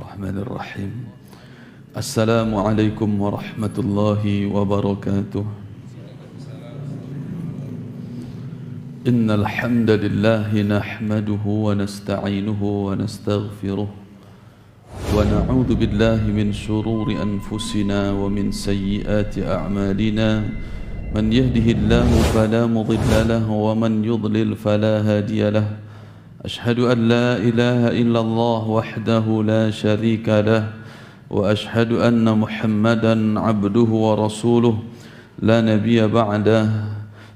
Bismillahirrahmanirrahim. Assalamualaikum warahmatullahi wabarakatuh. Innal hamdalillah nahmaduhu wa nasta'inuhu wa nastaghfiruh wa na'udzu billahi min shururi anfusina wa min sayyiati a'malina. Man yahdihillahu fala mudilla lahu wa man yudlil fala hadiya lahu. أشهد أن لا إله إلا الله وحده لا شريك له وأشهد أن محمدا عبده ورسوله لا نبي بعده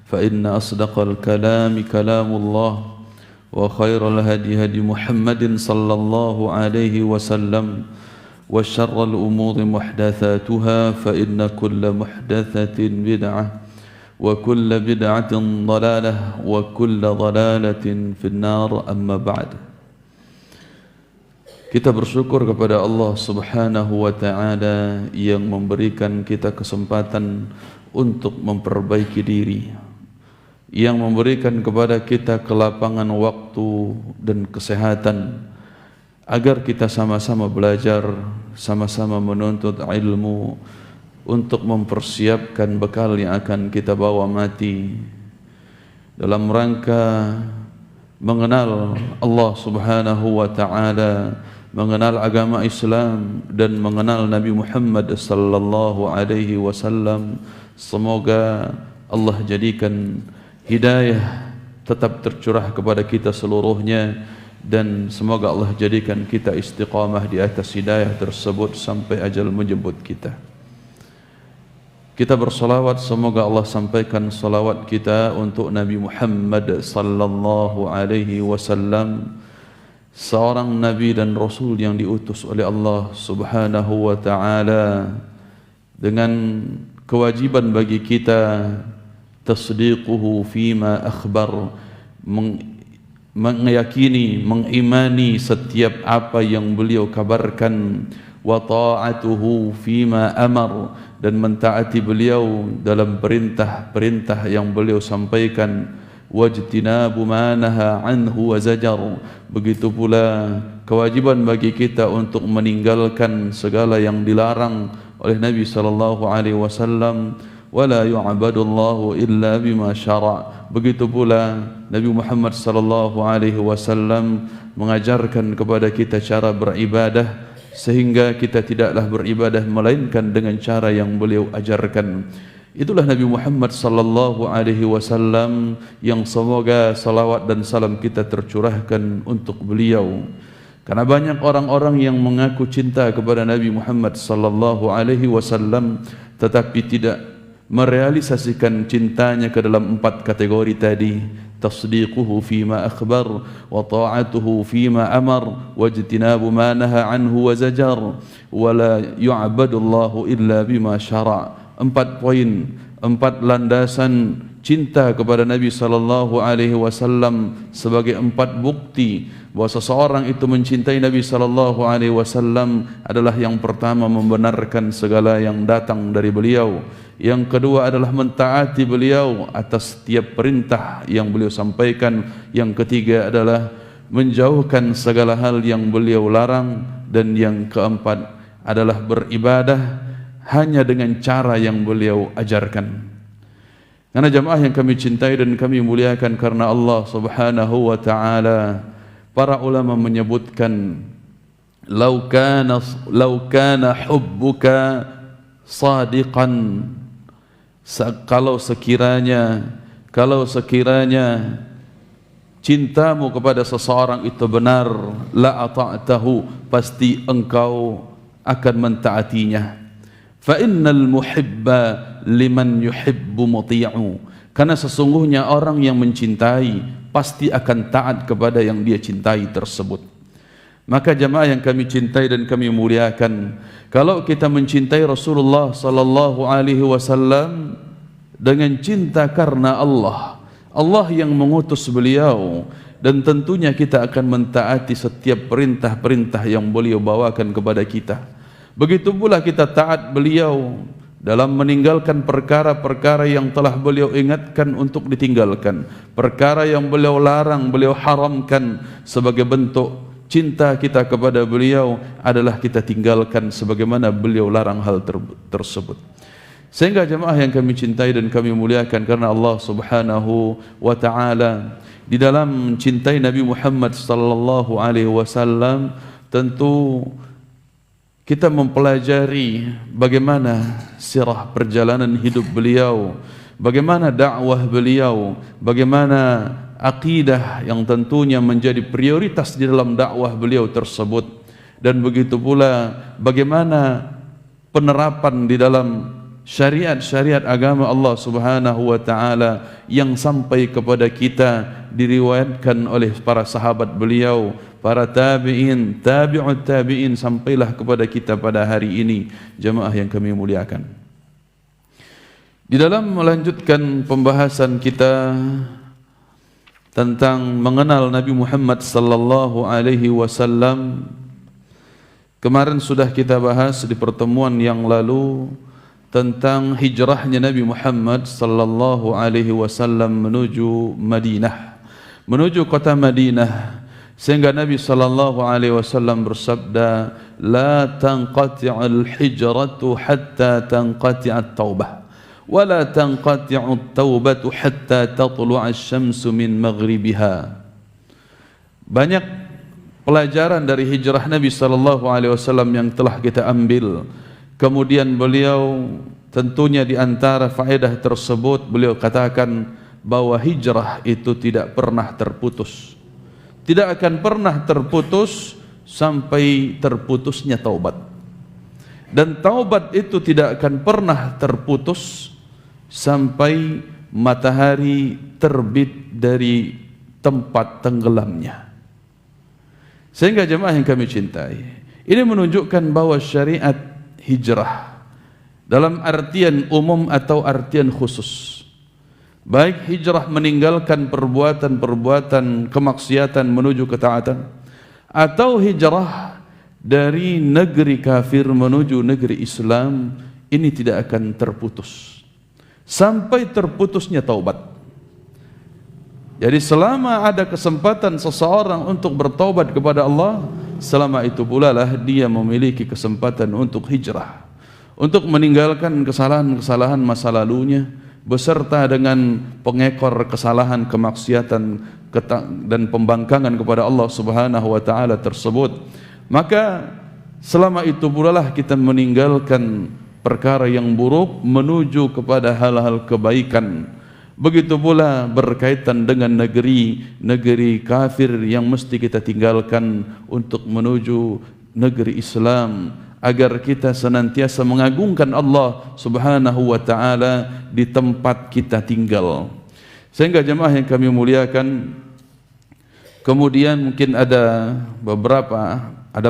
فإن أصدق الكلام كلام الله وخير الهدي هدي محمد صلى الله عليه وسلم وشر الأمور محدثاتها فإن كل محدثة بدعة وكل بدعة ضلالة وكل ضلالة في النار أما بعد. Kita bersyukur kepada Allah Subhanahu wa taala yang memberikan kita kesempatan untuk memperbaiki diri, yang memberikan kepada kita kelapangan waktu dan kesehatan agar kita sama-sama belajar, sama-sama menuntut ilmu untuk mempersiapkan bekal yang akan kita bawa mati dalam rangka mengenal Allah Subhanahu wa taala, mengenal agama Islam dan mengenal Nabi Muhammad sallallahu alaihi wasallam. Semoga Allah jadikan hidayah tetap tercurah kepada kita seluruhnya dan semoga Allah jadikan kita istiqamah di atas hidayah tersebut sampai ajal menjemput kita. Kita bersolawat, semoga Allah sampaikan solawat kita untuk Nabi Muhammad sallallahu alaihi wasallam, seorang Nabi dan Rasul yang diutus oleh Allah Subhanahu wa taala dengan kewajiban bagi kita tasdiquhu fima akhbar, meyakini, mengimani setiap apa yang beliau kabarkan, wa ta'atuhu fima amar, dan mentaati beliau dalam perintah-perintah yang beliau sampaikan, wajtinabu ma naha anhu wa zajar. Begitu pula kewajiban bagi kita untuk meninggalkan segala yang dilarang oleh Nabi sallallahu alaihi wasallam, wala yu'badullahu illa bima syara'. Begitu pula Nabi Muhammad sallallahu alaihi wasallam mengajarkan kepada kita cara beribadah, sehingga kita tidaklah beribadah melainkan dengan cara yang beliau ajarkan. Itulah Nabi Muhammad sallallahu alaihi wasallam yang semoga salawat dan salam kita tercurahkan untuk beliau. Karena banyak orang-orang yang mengaku cinta kepada Nabi Muhammad sallallahu alaihi wasallam tetapi tidak merealisasikan cintanya ke dalam 4 kategori tadi: tasdiquhu fima akhbar, wa ta'atuhu fima amar, wajtinabu ma naha anhu wa zajar, wa la yu'badullahu illa bima syara'. 4 poin, 4 landasan cinta kepada Nabi sallallahu alaihi wasallam sebagai 4 bukti bahwa seseorang itu mencintai Nabi sallallahu alaihi wasallam adalah: yang pertama, membenarkan segala yang datang dari beliau; yang kedua adalah mentaati beliau atas setiap perintah yang beliau sampaikan; yang ketiga adalah menjauhkan segala hal yang beliau larang; dan yang keempat adalah beribadah hanya dengan cara yang beliau ajarkan. Karena jamaah yang kami cintai dan kami muliakan karena Allah Subhanahu wa taala, para ulama menyebutkan, "Lau kana hubbuka sadiqan", kalau sekiranya cintamu kepada seseorang itu benar, la ata'tahu, pasti engkau akan mentaatinya. Fa innal muhibba liman yuhibbu muti'u, karena sesungguhnya orang yang mencintai pasti akan taat kepada yang dia cintai tersebut. Maka jamaah yang kami cintai dan kami muliakan, kalau kita mencintai Rasulullah sallallahu alaihi wasallam dengan cinta karena Allah, Allah yang mengutus beliau, dan tentunya kita akan mentaati setiap perintah-perintah yang beliau bawakan kepada kita. Begitu pula kita taat beliau dalam meninggalkan perkara-perkara yang telah beliau ingatkan untuk ditinggalkan, perkara yang beliau larang, beliau haramkan sebagai bentuk cinta kita kepada beliau adalah kita tinggalkan sebagaimana beliau larang hal tersebut. Sehingga jemaah yang kami cintai dan kami muliakan, karena Allah Subhanahu wa taala di dalam mencintai Nabi Muhammad sallallahu alaihi wasallam, tentu kita mempelajari bagaimana sirah perjalanan hidup beliau, bagaimana dakwah beliau, bagaimana akidah yang tentunya menjadi prioritas di dalam dakwah beliau tersebut, dan begitu pula bagaimana penerapan di dalam syariat-syariat agama Allah Subhanahu wa taala yang sampai kepada kita diriwayatkan oleh para sahabat beliau, para tabi'in, tabi'ut tabi'in, sampailah kepada kita pada hari ini, jemaah yang kami muliakan. Di dalam melanjutkan pembahasan kita tentang mengenal Nabi Muhammad sallallahu alaihi wasallam, kemarin sudah kita bahas di pertemuan yang lalu tentang hijrahnya Nabi Muhammad sallallahu alaihi wasallam menuju Madinah, menuju kota Madinah, sehingga Nabi sallallahu alaihi wasallam bersabda, la tanqati'ul hijratu hatta tanqati'at taubah wa la tanqati'ut taubatu hatta tatlu'a asy-syamsu min maghribiha. Banyak pelajaran dari hijrah Nabi sallallahu alaihi wasallam yang telah kita ambil. Kemudian beliau tentunya di antara faedah tersebut beliau katakan bahwa hijrah itu tidak pernah terputus, tidak akan pernah terputus sampai terputusnya taubat, dan taubat itu tidak akan pernah terputus sampai matahari terbit dari tempat tenggelamnya. Sehingga jemaah yang kami cintai, ini menunjukkan bahwa syariat hijrah dalam artian umum atau artian khusus, baik hijrah meninggalkan perbuatan-perbuatan kemaksiatan menuju ketaatan, atau hijrah dari negeri kafir menuju negeri Islam, ini tidak akan terputus sampai terputusnya taubat. Jadi selama ada kesempatan seseorang untuk bertaubat kepada Allah, selama itu pula lah dia memiliki kesempatan untuk hijrah, untuk meninggalkan kesalahan-kesalahan masa lalunya beserta dengan pengekor kesalahan, kemaksiatan dan pembangkangan kepada Allah Subhanahu wa taala tersebut. Maka selama itu pula lah kita meninggalkan perkara yang buruk menuju kepada hal-hal kebaikan. Begitu pula berkaitan dengan negeri kafir yang mesti kita tinggalkan untuk menuju negeri Islam, agar kita senantiasa mengagungkan Allah Subhanahu wa taala di tempat kita tinggal. Sehingga jemaah yang kami muliakan, kemudian mungkin ada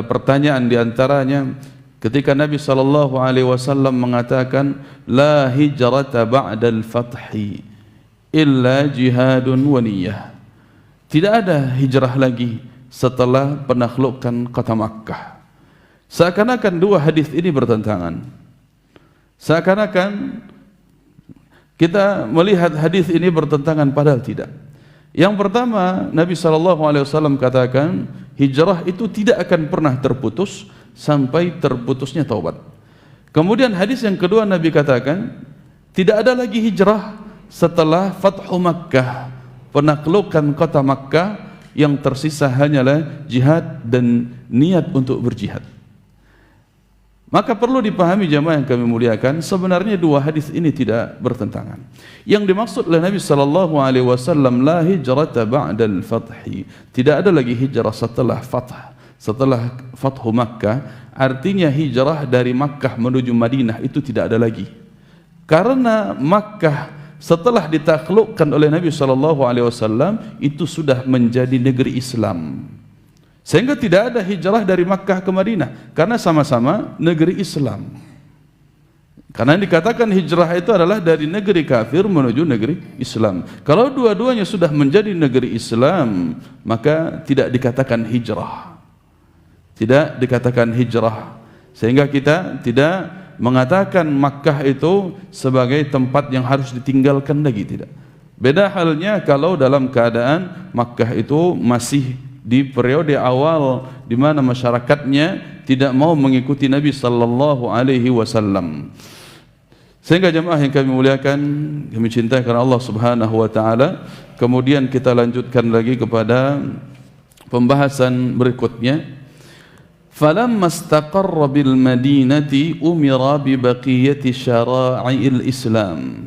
pertanyaan di antaranya ketika Nabi sallallahu alaihi wasallam mengatakan la hijrata ba'dal fathi illa jihadun wa niyyah. Tidak ada hijrah lagi setelah penaklukan kota Makkah. Seakan-akan dua hadis ini bertentangan. Seakan-akan kita melihat hadis ini bertentangan, padahal tidak. Yang pertama, Nabi SAW katakan hijrah itu tidak akan pernah terputus sampai terputusnya taubat. Kemudian hadis yang kedua Nabi katakan tidak ada lagi hijrah setelah Fathu Makkah, penaklukan kota Makkah, yang tersisa hanyalah jihad dan niat untuk berjihad. Maka perlu dipahami jamaah yang kami muliakan, sebenarnya dua hadis ini tidak bertentangan. Yang dimaksud oleh Nabi sallallahu alaihi wasallam la hijrata ba'dal fathi, tidak ada lagi hijrah setelah Fathu Makkah, artinya hijrah dari Makkah menuju Madinah itu tidak ada lagi. Karena Makkah setelah ditaklukkan oleh Nabi SAW itu sudah menjadi negeri Islam, sehingga tidak ada hijrah dari Makkah ke Madinah karena sama-sama negeri Islam. Karena yang dikatakan hijrah itu adalah dari negeri kafir menuju negeri Islam. Kalau dua-duanya sudah menjadi negeri Islam, maka tidak dikatakan hijrah, tidak dikatakan hijrah. Sehingga kita tidak mengatakan Makkah itu sebagai tempat yang harus ditinggalkan lagi, tidak. Beda halnya kalau dalam keadaan Makkah itu masih di periode awal di mana masyarakatnya tidak mau mengikuti Nabi sallallahu alaihi wasallam. Sehingga jemaah yang kami muliakan, kami cintai karena Allah Subhanahu wa taala, kemudian kita lanjutkan lagi kepada pembahasan berikutnya. Falamma istaqarra bil Madinati umira bi baqiyati syara'il Islam.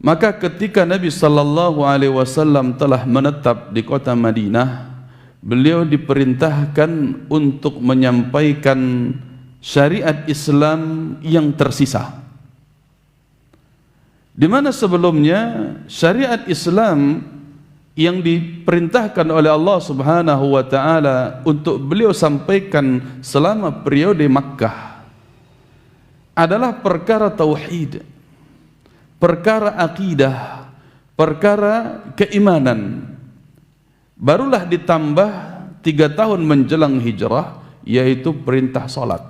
Maka ketika Nabi sallallahu alaihi wasallam telah menetap di kota Madinah, beliau diperintahkan untuk menyampaikan syariat Islam yang tersisa. Di mana sebelumnya syariat Islam yang diperintahkan oleh Allah Subhanahu wa taala untuk beliau sampaikan selama periode Makkah adalah perkara tauhid, perkara akidah, perkara keimanan. Barulah ditambah 3 tahun menjelang hijrah, yaitu perintah salat.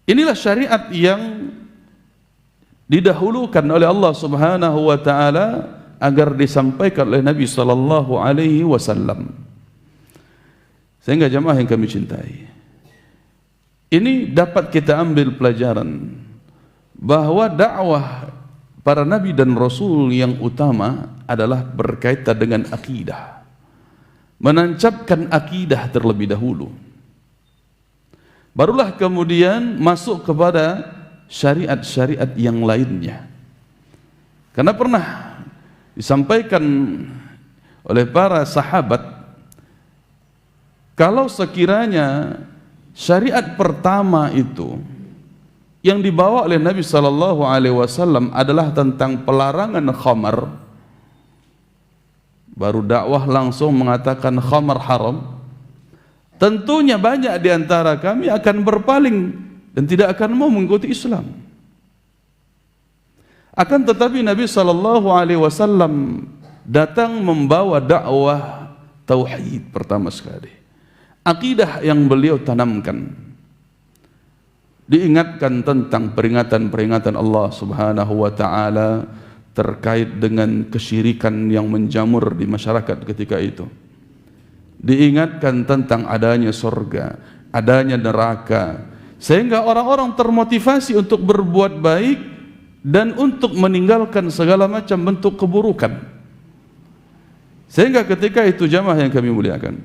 Inilah syariat yang didahulukan oleh Allah Subhanahu wa taala agar disampaikan oleh Nabi sallallahu alaihi wasallam. Sehingga jemaah yang kami cintai, ini dapat kita ambil pelajaran bahwa dakwah para nabi dan rasul yang utama adalah berkaitan dengan akidah. Menancapkan akidah terlebih dahulu. Barulah kemudian masuk kepada syariat-syariat yang lainnya. Karena pernah disampaikan oleh para sahabat, kalau sekiranya syariat pertama itu yang dibawa oleh Nabi sallallahu alaihi wasallam adalah tentang pelarangan khamar, baru dakwah langsung mengatakan khamar haram, tentunya banyak di antara kami akan berpaling dan tidak akan mau mengikuti Islam. Akan tetapi Nabi sallallahu alaihi wasallam datang membawa dakwah tauhid pertama sekali. Akidah yang beliau tanamkan. Diingatkan tentang peringatan-peringatan Allah Subhanahu wa taala terkait dengan kesyirikan yang menjamur di masyarakat ketika itu. Diingatkan tentang adanya surga, adanya neraka, sehingga orang-orang termotivasi untuk berbuat baik dan untuk meninggalkan segala macam bentuk keburukan. Sehingga ketika itu jamaah yang kami muliakan,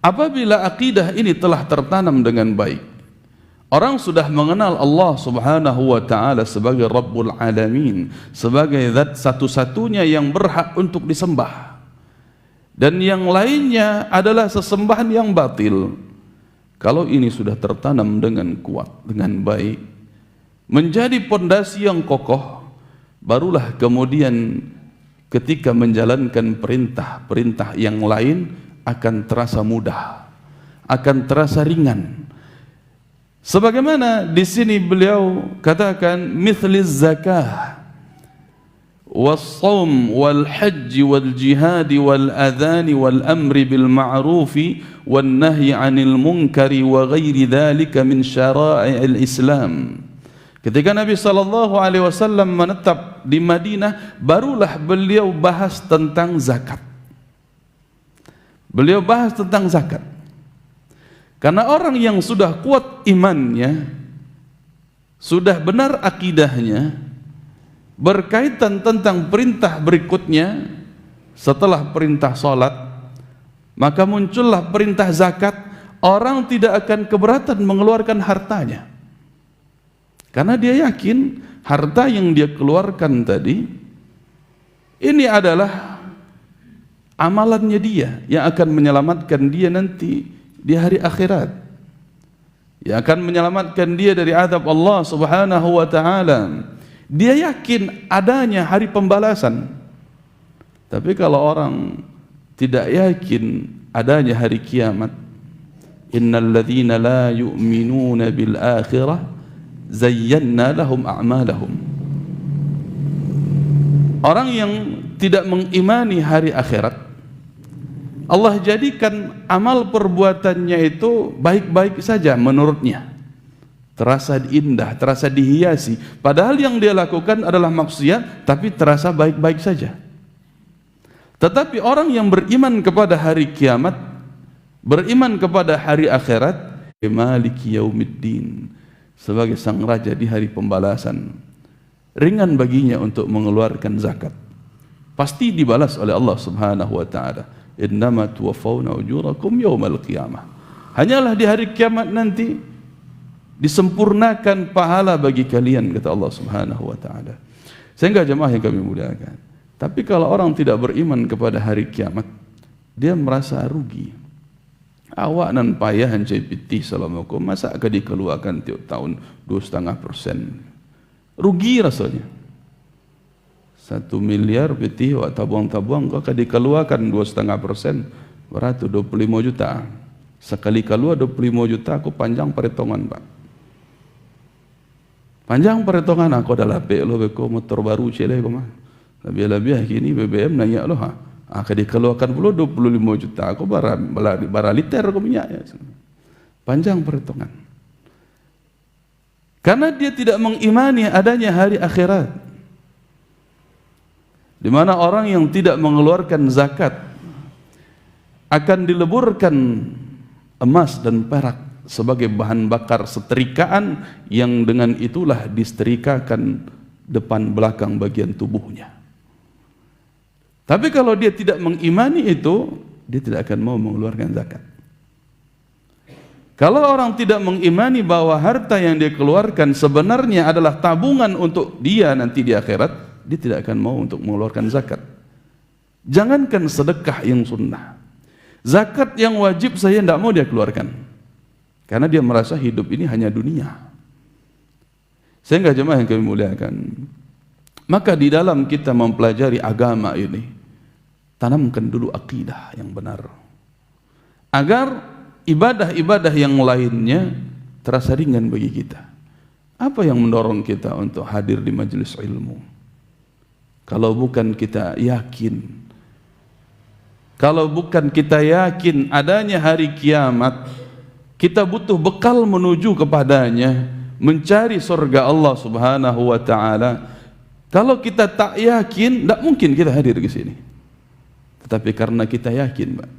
apabila akidah ini telah tertanam dengan baik, orang sudah mengenal Allah Subhanahu wa taala sebagai Rabbul Alamin, sebagai zat satu-satunya yang berhak untuk disembah, dan yang lainnya adalah sesembahan yang batil. Kalau ini sudah tertanam dengan kuat, dengan baik, menjadi pondasi yang kokoh, barulah kemudian ketika menjalankan perintah-perintah yang lain akan terasa mudah, akan terasa ringan. Sebagaimana di sini beliau katakan mithliz zakah was-shaum wal-hajj wal-jihad wal-adhan wal-amri bil ma'ruf wan-nahyi 'anil munkari wa ghairi dzalika min syara'il Islam. Ketika Nabi sallallahu alaihi wasallam menetap di Madinah, barulah beliau bahas tentang zakat. Beliau bahas tentang zakat. Karena orang yang sudah kuat imannya, sudah benar akidahnya, berkaitan tentang perintah berikutnya setelah perintah salat, maka muncullah perintah zakat. Orang tidak akan keberatan mengeluarkan hartanya, karena dia yakin harta yang dia keluarkan tadi ini adalah amalannya dia yang akan menyelamatkan dia nanti di hari akhirat, yang akan menyelamatkan dia dari azab Allah Subhanahu wa taala. Dia yakin adanya hari pembalasan. Tapi kalau orang tidak yakin adanya hari kiamat, innal ladzina la yu'minuna bil akhirah zayyana lahum a'malahum. Orang yang tidak mengimani hari akhirat, Allah jadikan amal perbuatannya itu baik-baik saja menurutnya, terasa indah, terasa dihiasi, padahal yang dia lakukan adalah maksiat, tapi terasa baik-baik saja. Tetapi orang yang beriman kepada hari kiamat, beriman kepada hari akhirat, Maliki Yaumiddin, sebagai sang raja di hari pembalasan, ringan baginya untuk mengeluarkan zakat. Pasti dibalas oleh Allah Subhanahu wa taala. Innama tuwaffawna ujurakum yaumal qiyamah. Hanyalah di hari kiamat nanti disempurnakan pahala bagi kalian, kata Allah Subhanahu wa taala. Sehingga jemaah yang kami muliakan, tapi kalau orang tidak beriman kepada hari kiamat, dia merasa rugi. Awak nan payah hancai pitih salamakum, masa akan dikeluarkan tiap tahun 2,5%. Rugi rasanya. 1 miliar pitih awak tabung-tabung, kau akan dikeluarkan 2,5%, berarti 25 juta. Sekali keluar 25 juta, aku panjang perhitungan, Pak. Panjang perhitungan, aku dah lapik lo beko motor baru cile kau mah. Lebih-lebih kini BBM nanya lo, akan dikeluarkan pula 25 juta, aku bara liter aku minyak ya. Panjang perhitungan. Karena dia tidak mengimani adanya hari akhirat, di mana orang yang tidak mengeluarkan zakat akan dileburkan emas dan perak sebagai bahan bakar setrikaan, yang dengan itulah disetrikakan depan belakang bagian tubuhnya. Tapi kalau dia tidak mengimani itu, dia tidak akan mau mengeluarkan zakat. Kalau orang tidak mengimani bahwa harta yang dia keluarkan sebenarnya adalah tabungan untuk dia nanti di akhirat, dia tidak akan mau untuk mengeluarkan zakat. Jangankan sedekah yang sunnah, zakat yang wajib saya tidak mau dia keluarkan, karena dia merasa hidup ini hanya dunia. Sehingga jemaah yang kami muliakan, maka di dalam kita mempelajari agama ini, tanamkan dulu akidah yang benar, agar ibadah-ibadah yang lainnya terasa ringan bagi kita. Apa yang mendorong kita untuk hadir di majelis ilmu? Kalau bukan kita yakin, kalau bukan kita yakin adanya hari kiamat, kita butuh bekal menuju kepadanya, mencari surga Allah Subhanahu wa taala. Kalau kita tak yakin, tidak mungkin kita hadir ke sini. Tetapi karena kita yakin, Pak,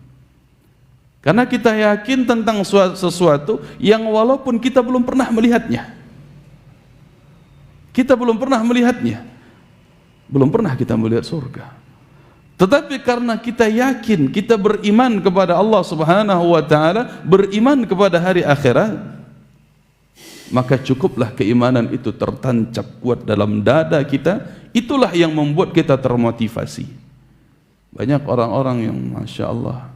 karena kita yakin tentang sesuatu yang walaupun kita belum pernah melihatnya, kita belum pernah melihatnya, belum pernah kita melihat surga. Tetapi karena kita yakin, kita beriman kepada Allah Subhanahu wa taala, beriman kepada hari akhirat, maka cukuplah keimanan itu tertancap kuat dalam dada kita. Itulah yang membuat kita termotivasi. Banyak orang-orang yang Masya Allah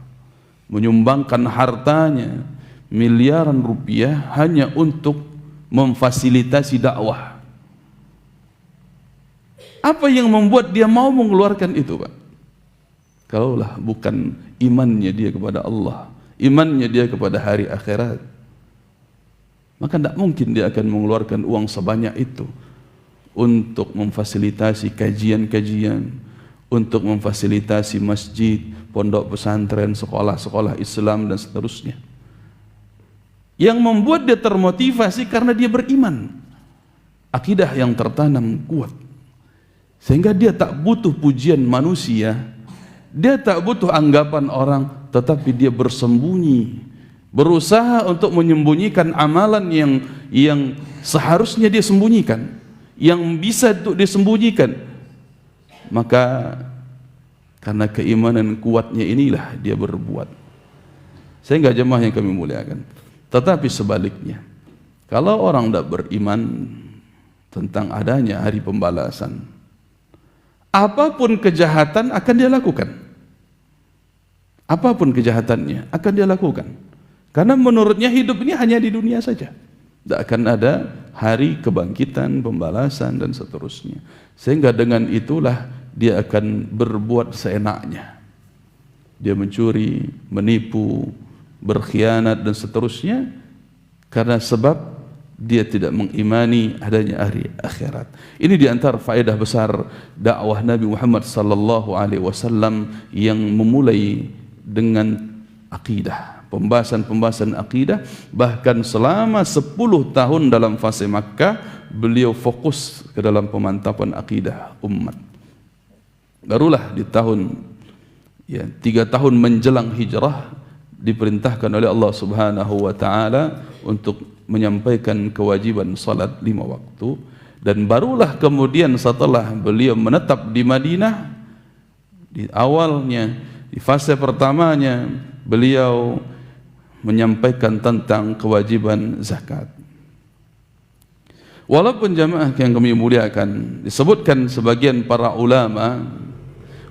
menyumbangkan hartanya miliaran rupiah hanya untuk memfasilitasi dakwah. Apa yang membuat dia mau mengeluarkan itu, Pak? Kalaulah bukan imannya dia kepada Allah, imannya dia kepada hari akhirat, maka tidak mungkin dia akan mengeluarkan uang sebanyak itu untuk memfasilitasi kajian-kajian, untuk memfasilitasi masjid, pondok pesantren, sekolah-sekolah Islam dan seterusnya. Yang membuat dia termotivasi karena dia beriman, akidah yang tertanam kuat, sehingga dia tak butuh pujian manusia, dia tak butuh anggapan orang, tetapi dia bersembunyi, berusaha untuk menyembunyikan amalan yang seharusnya dia sembunyikan, yang bisa untuk disembunyikan. Maka karena keimanan kuatnya inilah dia berbuat. Sehingga jemaah yang kami muliakan, tetapi sebaliknya, kalau orang tidak beriman tentang adanya hari pembalasan, apapun kejahatan akan dia lakukan. Apapun kejahatannya akan dia lakukan. Karena menurutnya hidup ini hanya di dunia saja. Tidak akan ada hari kebangkitan, pembalasan dan seterusnya. Sehingga dengan itulah dia akan berbuat seenaknya. Dia mencuri, menipu, berkhianat dan seterusnya, karena sebab dia tidak mengimani adanya hari akhirat. Ini diantara faedah besar dakwah Nabi Muhammad sallallahu alaihi wasallam yang memulai dengan akidah, pembahasan akidah. Bahkan selama 10 tahun dalam fase Makkah, beliau fokus ke dalam pemantapan akidah umat. Barulah di tahun ya 3 tahun menjelang hijrah diperintahkan oleh Allah Subhanahu wa taala untuk menyampaikan kewajiban salat 5 waktu, dan barulah kemudian setelah beliau menetap di Madinah, di awalnya, di fase pertamanya beliau menyampaikan tentang kewajiban zakat. Walaupun jamaah yang kami muliakan, disebutkan sebagian para ulama,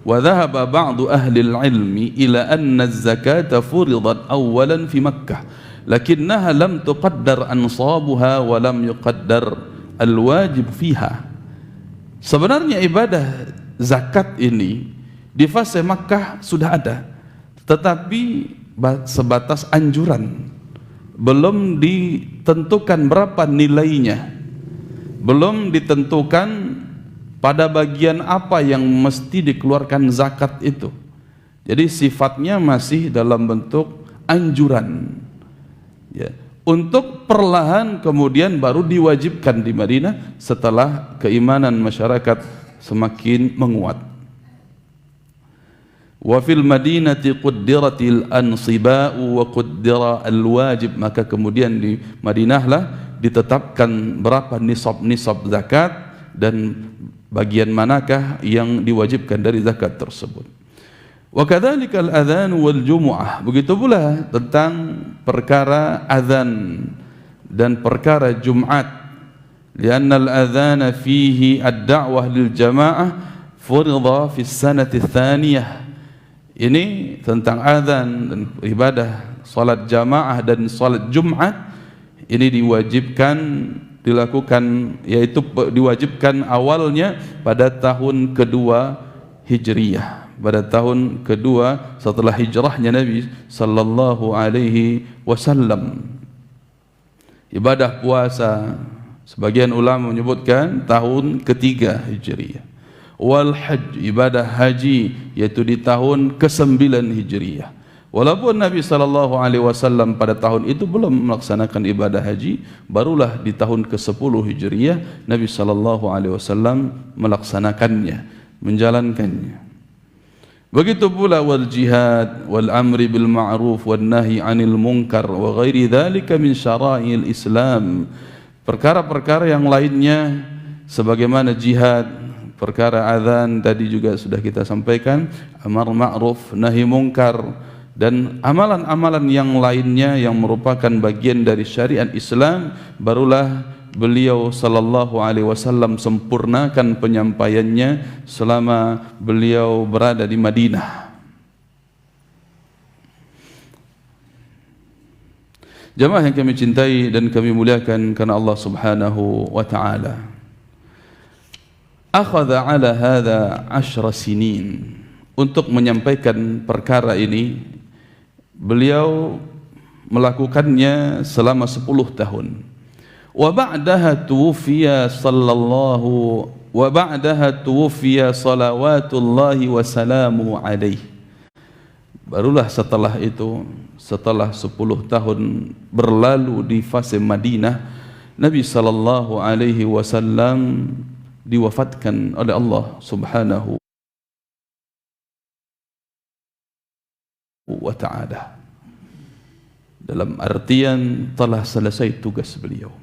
wa dhahaba ba'du ahli al-ilmi ila anna az-zakata furidat awalan fi Makkah lakinnaha lam tuqaddar ansabuha wa lam yuqaddar al-wajib fiha. Sebenarnya ibadah zakat ini di fase Makkah sudah ada, tetapi sebatas anjuran, belum ditentukan berapa nilainya, belum ditentukan pada bagian apa yang mesti dikeluarkan zakat itu. Jadi sifatnya masih dalam bentuk anjuran, ya. Untuk perlahan kemudian baru diwajibkan di Madinah setelah keimanan masyarakat semakin menguat. Wa fil madinati quddiratil ansiba'u wa quddira al-wajib, maka kemudian di Madinahlah ditetapkan berapa nisab zakat dan bagian manakah yang diwajibkan dari zakat tersebut. Wa kadzalika al-adzan wal jumu'ah, begitu pula tentang perkara azan dan perkara Jumat. Lianna al-adzana fihi ad-da'wah lil jamaah furida fi sanati tsaniyah. Ini tentang azan dan ibadah salat jamaah dan salat Jumat, ini diwajibkan dilakukan, yaitu diwajibkan awalnya pada tahun kedua Hijriyah, pada tahun kedua setelah hijrahnya Nabi sallallahu alaihi wasallam. Ibadah puasa sebagian ulama menyebutkan tahun ketiga Hijriyah. Wal hajj, ibadah haji, yaitu di tahun ke-9 Hijriyah. Walaupun Nabi SAW pada tahun itu belum melaksanakan ibadah haji, barulah di tahun ke-10 Hijriyah Nabi SAW melaksanakannya, menjalankannya. Begitu pula wal jihad wal amri bil ma'ruf wan nahi 'anil munkar wa ghairi dzalika min syara'il Islam. Perkara-perkara yang lainnya sebagaimana jihad, perkara azan tadi juga sudah kita sampaikan, amar ma'ruf nahi munkar, dan amalan-amalan yang lainnya yang merupakan bagian dari syariat Islam, barulah beliau sallallahu alaihi wasallam sempurnakan penyampaiannya selama beliau berada di Madinah. Jamaah yang kami cintai dan kami muliakan karena Allah Subhanahu wa taala, akhadha ala hadha 10 sinin, untuk menyampaikan perkara ini beliau melakukannya selama 10 tahun. Wa ba'daha tuwfiya salawatullahi wa salamuhu alaihi. Barulah setelah itu, setelah 10 tahun berlalu di fase Madinah, Nabi sallallahu alaihi wasallam diwafatkan oleh Allah Subhanahu wa ta'ala. Dalam artian telah selesai tugas beliau,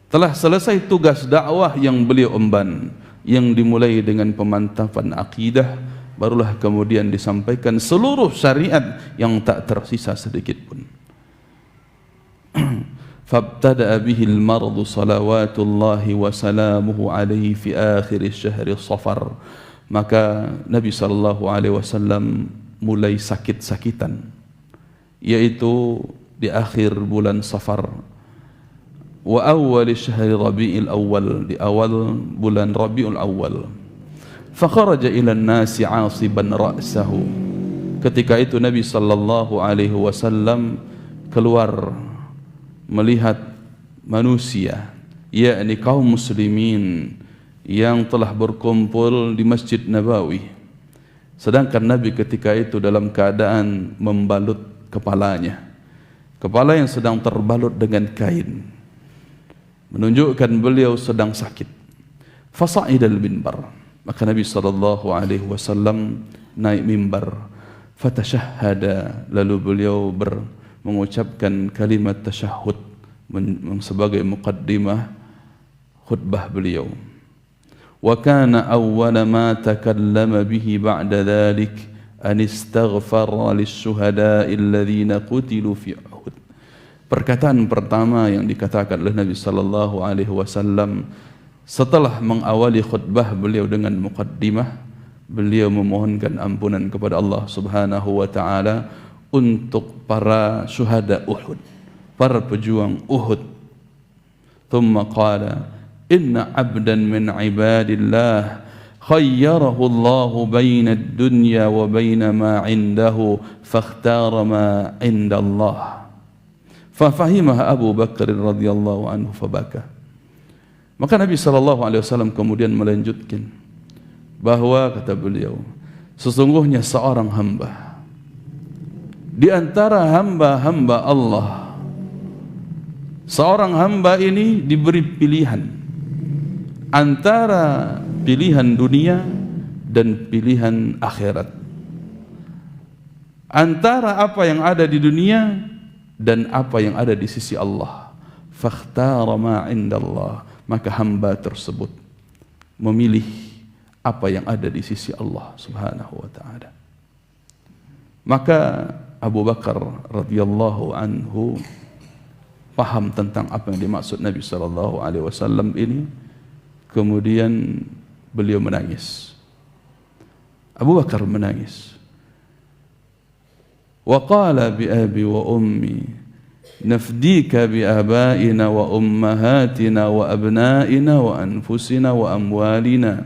telah selesai tugas dakwah yang beliau emban, yang dimulai dengan pemantapan akidah, barulah kemudian disampaikan seluruh syariat yang tak tersisa sedikit pun. فابتدأ به المرض صلوات الله وسلامه عليه في آخر الشهر الصفر. Maka Nabi sallallahu alaihi wasallam mulai sakit-sakitan, yaitu di akhir bulan Safar, wa awal syahr Rabiul Awal, di awal bulan Rabiul Awal. Fakharaja ila an-nasi 'asiban ra'sahu. Ketika itu Nabi sallallahu alaihi wasallam keluar melihat manusia, yakni kaum muslimin yang telah berkumpul di Masjid Nabawi, sedangkan Nabi ketika itu dalam keadaan membalut kepalanya, kepala yang sedang terbalut dengan kain, menunjukkan beliau sedang sakit. Fasa'idal minbar, maka Nabi sallallahu alaihi wasallam naik mimbar fatashahhada, lalu beliau mengucapkan kalimat tasyahud sebagai muqaddimah khutbah beliau. Wa kana awwala ma takallama bihi ba'da dhalik an istaghfara lisyuhada'i alladhina qutilu fi Uhud. Perkataan pertama yang dikatakan oleh Nabi sallallahu alaihi wasallam setelah mengawali khutbah beliau dengan muqaddimah, beliau memohonkan ampunan kepada Allah Subhanahu wa taala untuk para syuhada Uhud, para pejuang Uhud. Thumma qala inna 'abdan min 'ibadillah khayyarahu Allah baina ad-dunya wa baina ma 'indahu fakhtara ma 'inda Allah. Fafahimaha Abu Bakar radhiyallahu anhu fabaka. Maka Nabi sallallahu alaihi wasallam kemudian melanjutkan bahwa kata beliau, sesungguhnya seorang hamba di antara hamba-hamba Allah, seorang hamba ini diberi pilihan antara pilihan dunia dan pilihan akhirat, antara apa yang ada di dunia dan apa yang ada di sisi Allah. Fakhtara ma indallah, maka hamba tersebut memilih apa yang ada di sisi Allah Subhanahu wa taala. Maka Abu Bakar radhiyallahu anhu paham tentang apa yang dimaksud Nabi sallallahu alaihi wasallam ini. Kemudian beliau menangis. Abu Bakar menangis. Wa qala bi abi wa ummi nafdika bi abaina wa ummahatina wa abnaina wa anfusina wa amwalina.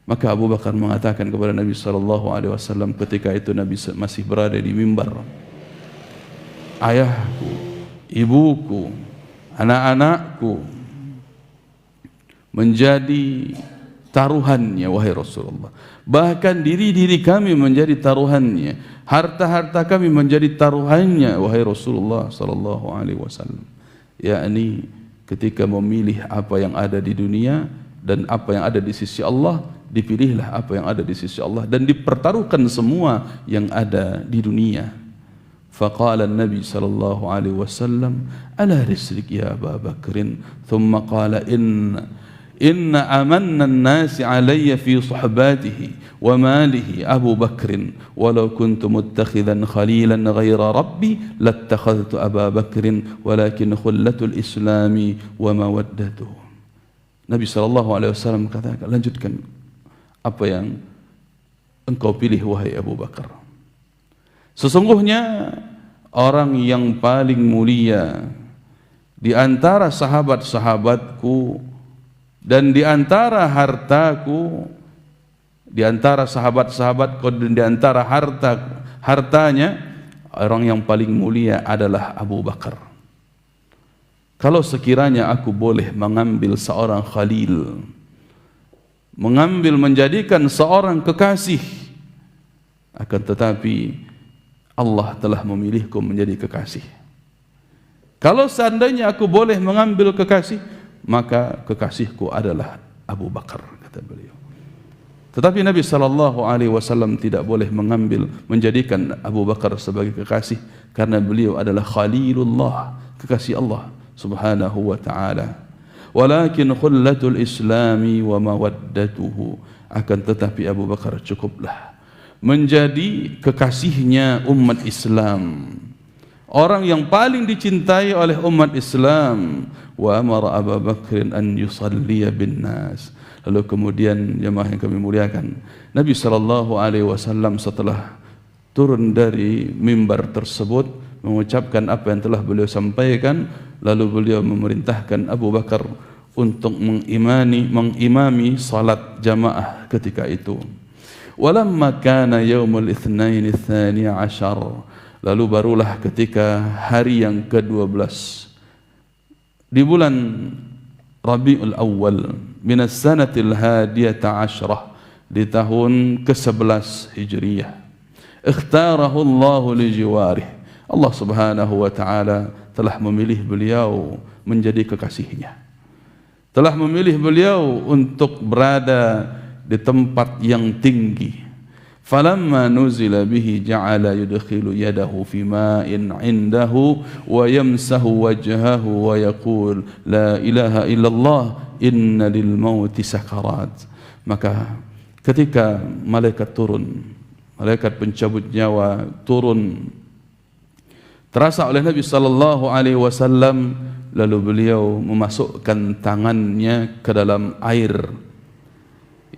Maka Abu Bakar mengatakan kepada Nabi sallallahu alaihi wasallam ketika itu Nabi masih berada di mimbar, ayahku, ibuku, anak-anakku menjadi taruhannya wahai Rasulullah. Bahkan diri-diri kami menjadi taruhannya, harta-harta kami menjadi taruhannya wahai Rasulullah sallallahu alaihi wasallam. Yakni ketika memilih apa yang ada di dunia dan apa yang ada di sisi Allah, dipilihlah apa yang ada di sisi Allah dan dipertaruhkan semua yang ada di dunia. Faqala an-nabi sallallahu alaihi wasallam ala rislik ya Abu Bakrin, thumma qala inna amanna an-nasi alayya fi suhbatihi wa malihi Abu Bakrin walau kuntu muttakhidan khalilan ghayra rabbi lattakhadhtu Abu Bakrin walakin khullatul islami wa mawaddatuhu. Nabi sallallahu alaihi wasallam katakan, lanjutkan apa yang engkau pilih wahai Abu Bakar. Sesungguhnya orang yang paling mulia di antara sahabat-sahabatku dan di antara hartaku, di antara sahabat-sahabatku dan di antara hartanya, orang yang paling mulia adalah Abu Bakar. Kalau sekiranya aku boleh mengambil seorang khalil, menjadikan seorang kekasih, akan tetapi Allah telah memilihku menjadi kekasih. Kalau seandainya aku boleh mengambil kekasih, maka kekasihku adalah Abu Bakar, kata beliau. Tetapi Nabi sallallahu alaihi wasallam tidak boleh menjadikan Abu Bakar sebagai kekasih karena beliau adalah Khalilullah, kekasih Allah Subhanahu wa taala. Walakin khullatul islami wa mawaddatuhu, akan tetapi Abu Bakar cukuplah menjadi kekasihnya umat Islam, orang yang paling dicintai oleh umat Islam. Wa amara Abu Bakrin an yusalliya bin nas. Lalu kemudian jemaah yang kami muliakan, Nabi sallallahu alaihi wasallam setelah turun dari mimbar tersebut mengucapkan apa yang telah beliau sampaikan, lalu beliau memerintahkan Abu Bakar untuk mengimami salat jamaah ketika itu. Walamma kana yaumul itsnain tsani ashar, lalu barulah ketika hari yang ke-12 di bulan Rabiul Awal minas sanatil hadiyata asyrah, di tahun ke-11 Hijriyah, ikhtarahu Allah li jiwarih, Allah Subhanahu wa taala telah memilih beliau menjadi kekasihnya, telah memilih beliau untuk berada di tempat yang tinggi. Falamma nuzila bihi ja'ala yudkhilu yadahu fi ma'in 'indahu wa yamsahu wajhahu wa yaqul la ilaha illallah inna lil mauti sakarat. Maka ketika malaikat turun, malaikat pencabut nyawa turun, terasa oleh Nabi sallallahu alaihi wasallam, lalu beliau memasukkan tangannya ke dalam air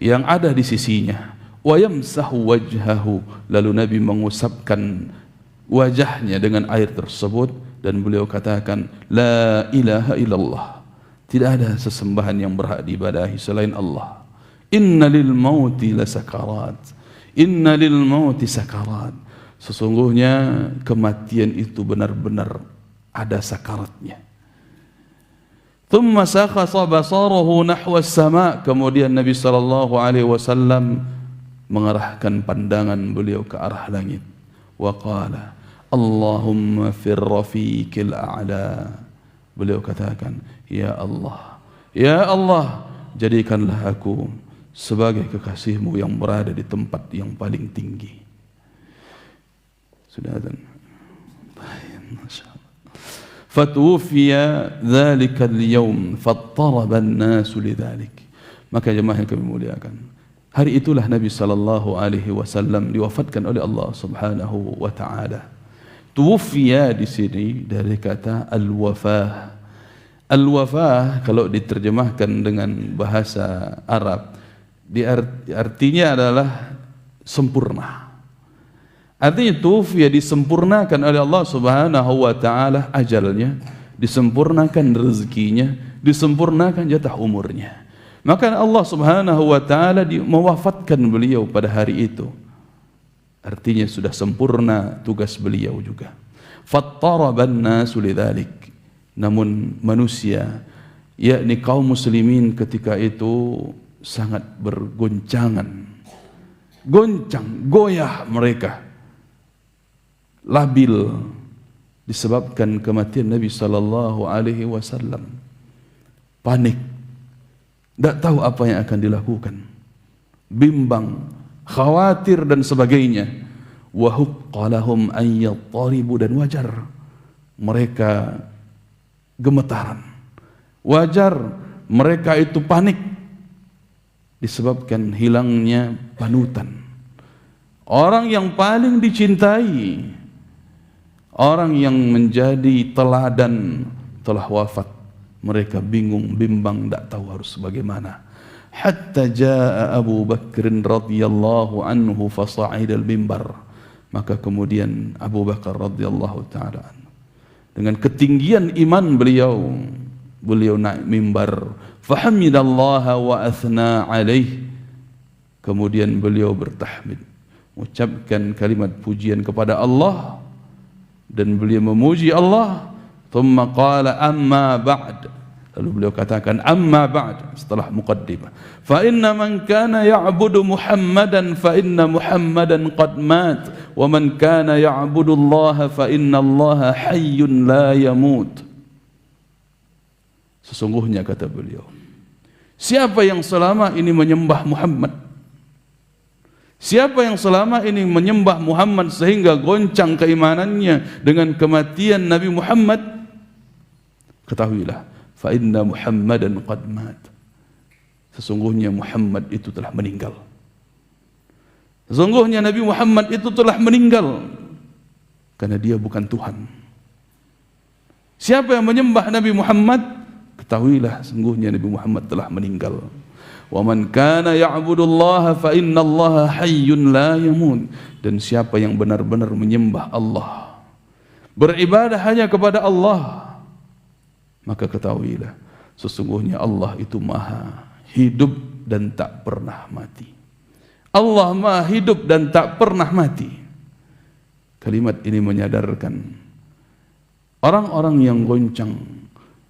yang ada di sisinya. Wa yamsahu wajhahu, lalu Nabi mengusapkan wajahnya dengan air tersebut dan beliau katakan la ilaha illallah, tidak ada sesembahan yang berhak diibadahi selain Allah. Inna lil mauti lasakarat, inna lil mauti sakarat, sesungguhnya kematian itu benar-benar ada sakaratnya. Thumma sakhasa basarahu nahwa as-sama', kemudian Nabi sallallahu alaihi wasallam mengarahkan pandangan beliau ke arah langit. Wa qala Allahumma fir rafiqil a'la, beliau katakan ya Allah, jadikanlah aku sebagai kekasihmu yang berada di tempat yang paling tinggi. Sudah azan. Fatufiya dzalika al-yawm fattaraba an-nasu lidzalik. Maka jemaah yang kami muliakan, hari itulah Nabi sallallahu alaihi wasallam diwafatkan oleh Allah Subhanahu wa taala. Tuwfiya di sini dari kata al-wafah. Al-wafah kalau diterjemahkan dengan bahasa Arab, artinya adalah sempurna. Artinya tuwfiya disempurnakan oleh Allah Subhanahu wa taala ajalnya, disempurnakan rezekinya, disempurnakan jatah umurnya. Maka Allah Subhanahu wa taala mewafatkan beliau pada hari itu. Artinya sudah sempurna tugas beliau juga. Fattaraban nasu lidzalik. Namun manusia, yakni kaum muslimin ketika itu sangat bergoncangan. Goncang, goyah mereka. Labil disebabkan kematian Nabi sallallahu alaihi wasallam. Panik, tidak tahu apa yang akan dilakukan, bimbang, khawatir dan sebagainya. Wa huqqalahum an yattaribu, dan wajar mereka gemetaran, wajar mereka itu panik disebabkan hilangnya panutan. Orang yang paling dicintai, orang yang menjadi teladan telah wafat. Mereka bingung, bimbang, tidak tahu harus bagaimana. Hatta jaa Abu Bakr radhiyallahu anhu fasa'ida al-mimbar. Maka kemudian Abu Bakar radhiyallahu ta'ala anhu, dengan ketinggian iman beliau naik mimbar. Fahamidallaha wa athna alaih. Kemudian beliau bertahmid, mengucapkan kalimat pujian kepada Allah, dan beliau memuji Allah. Thumma qala amma ba'd, lalu beliau katakan amma ba'd, setelah muqaddimah, fa inna man kana ya'budu Muhammadan fa inna Muhammadan qad mat, wa man kana ya'budu Allah fa inna Allah hayyun la yamut. Sesungguhnya kata beliau, siapa yang selama ini menyembah Muhammad, siapa yang selama ini menyembah Muhammad sehingga goncang keimanannya dengan kematian Nabi Muhammad, ketahuilah, fa inna Muhammadan qad mat, sesungguhnya Muhammad itu telah meninggal. Sesungguhnya Nabi Muhammad itu telah meninggal karena dia bukan Tuhan. Siapa yang menyembah Nabi Muhammad, ketahuilah sesungguhnya Nabi Muhammad telah meninggal. Wa man kana ya'budullaha fa innallaha hayyun la yamut, dan siapa yang benar-benar menyembah Allah, beribadah hanya kepada Allah, maka ketahuilah sesungguhnya Allah itu maha hidup dan tak pernah mati. Allah maha hidup dan tak pernah mati. Kalimat ini menyadarkan orang-orang yang goncang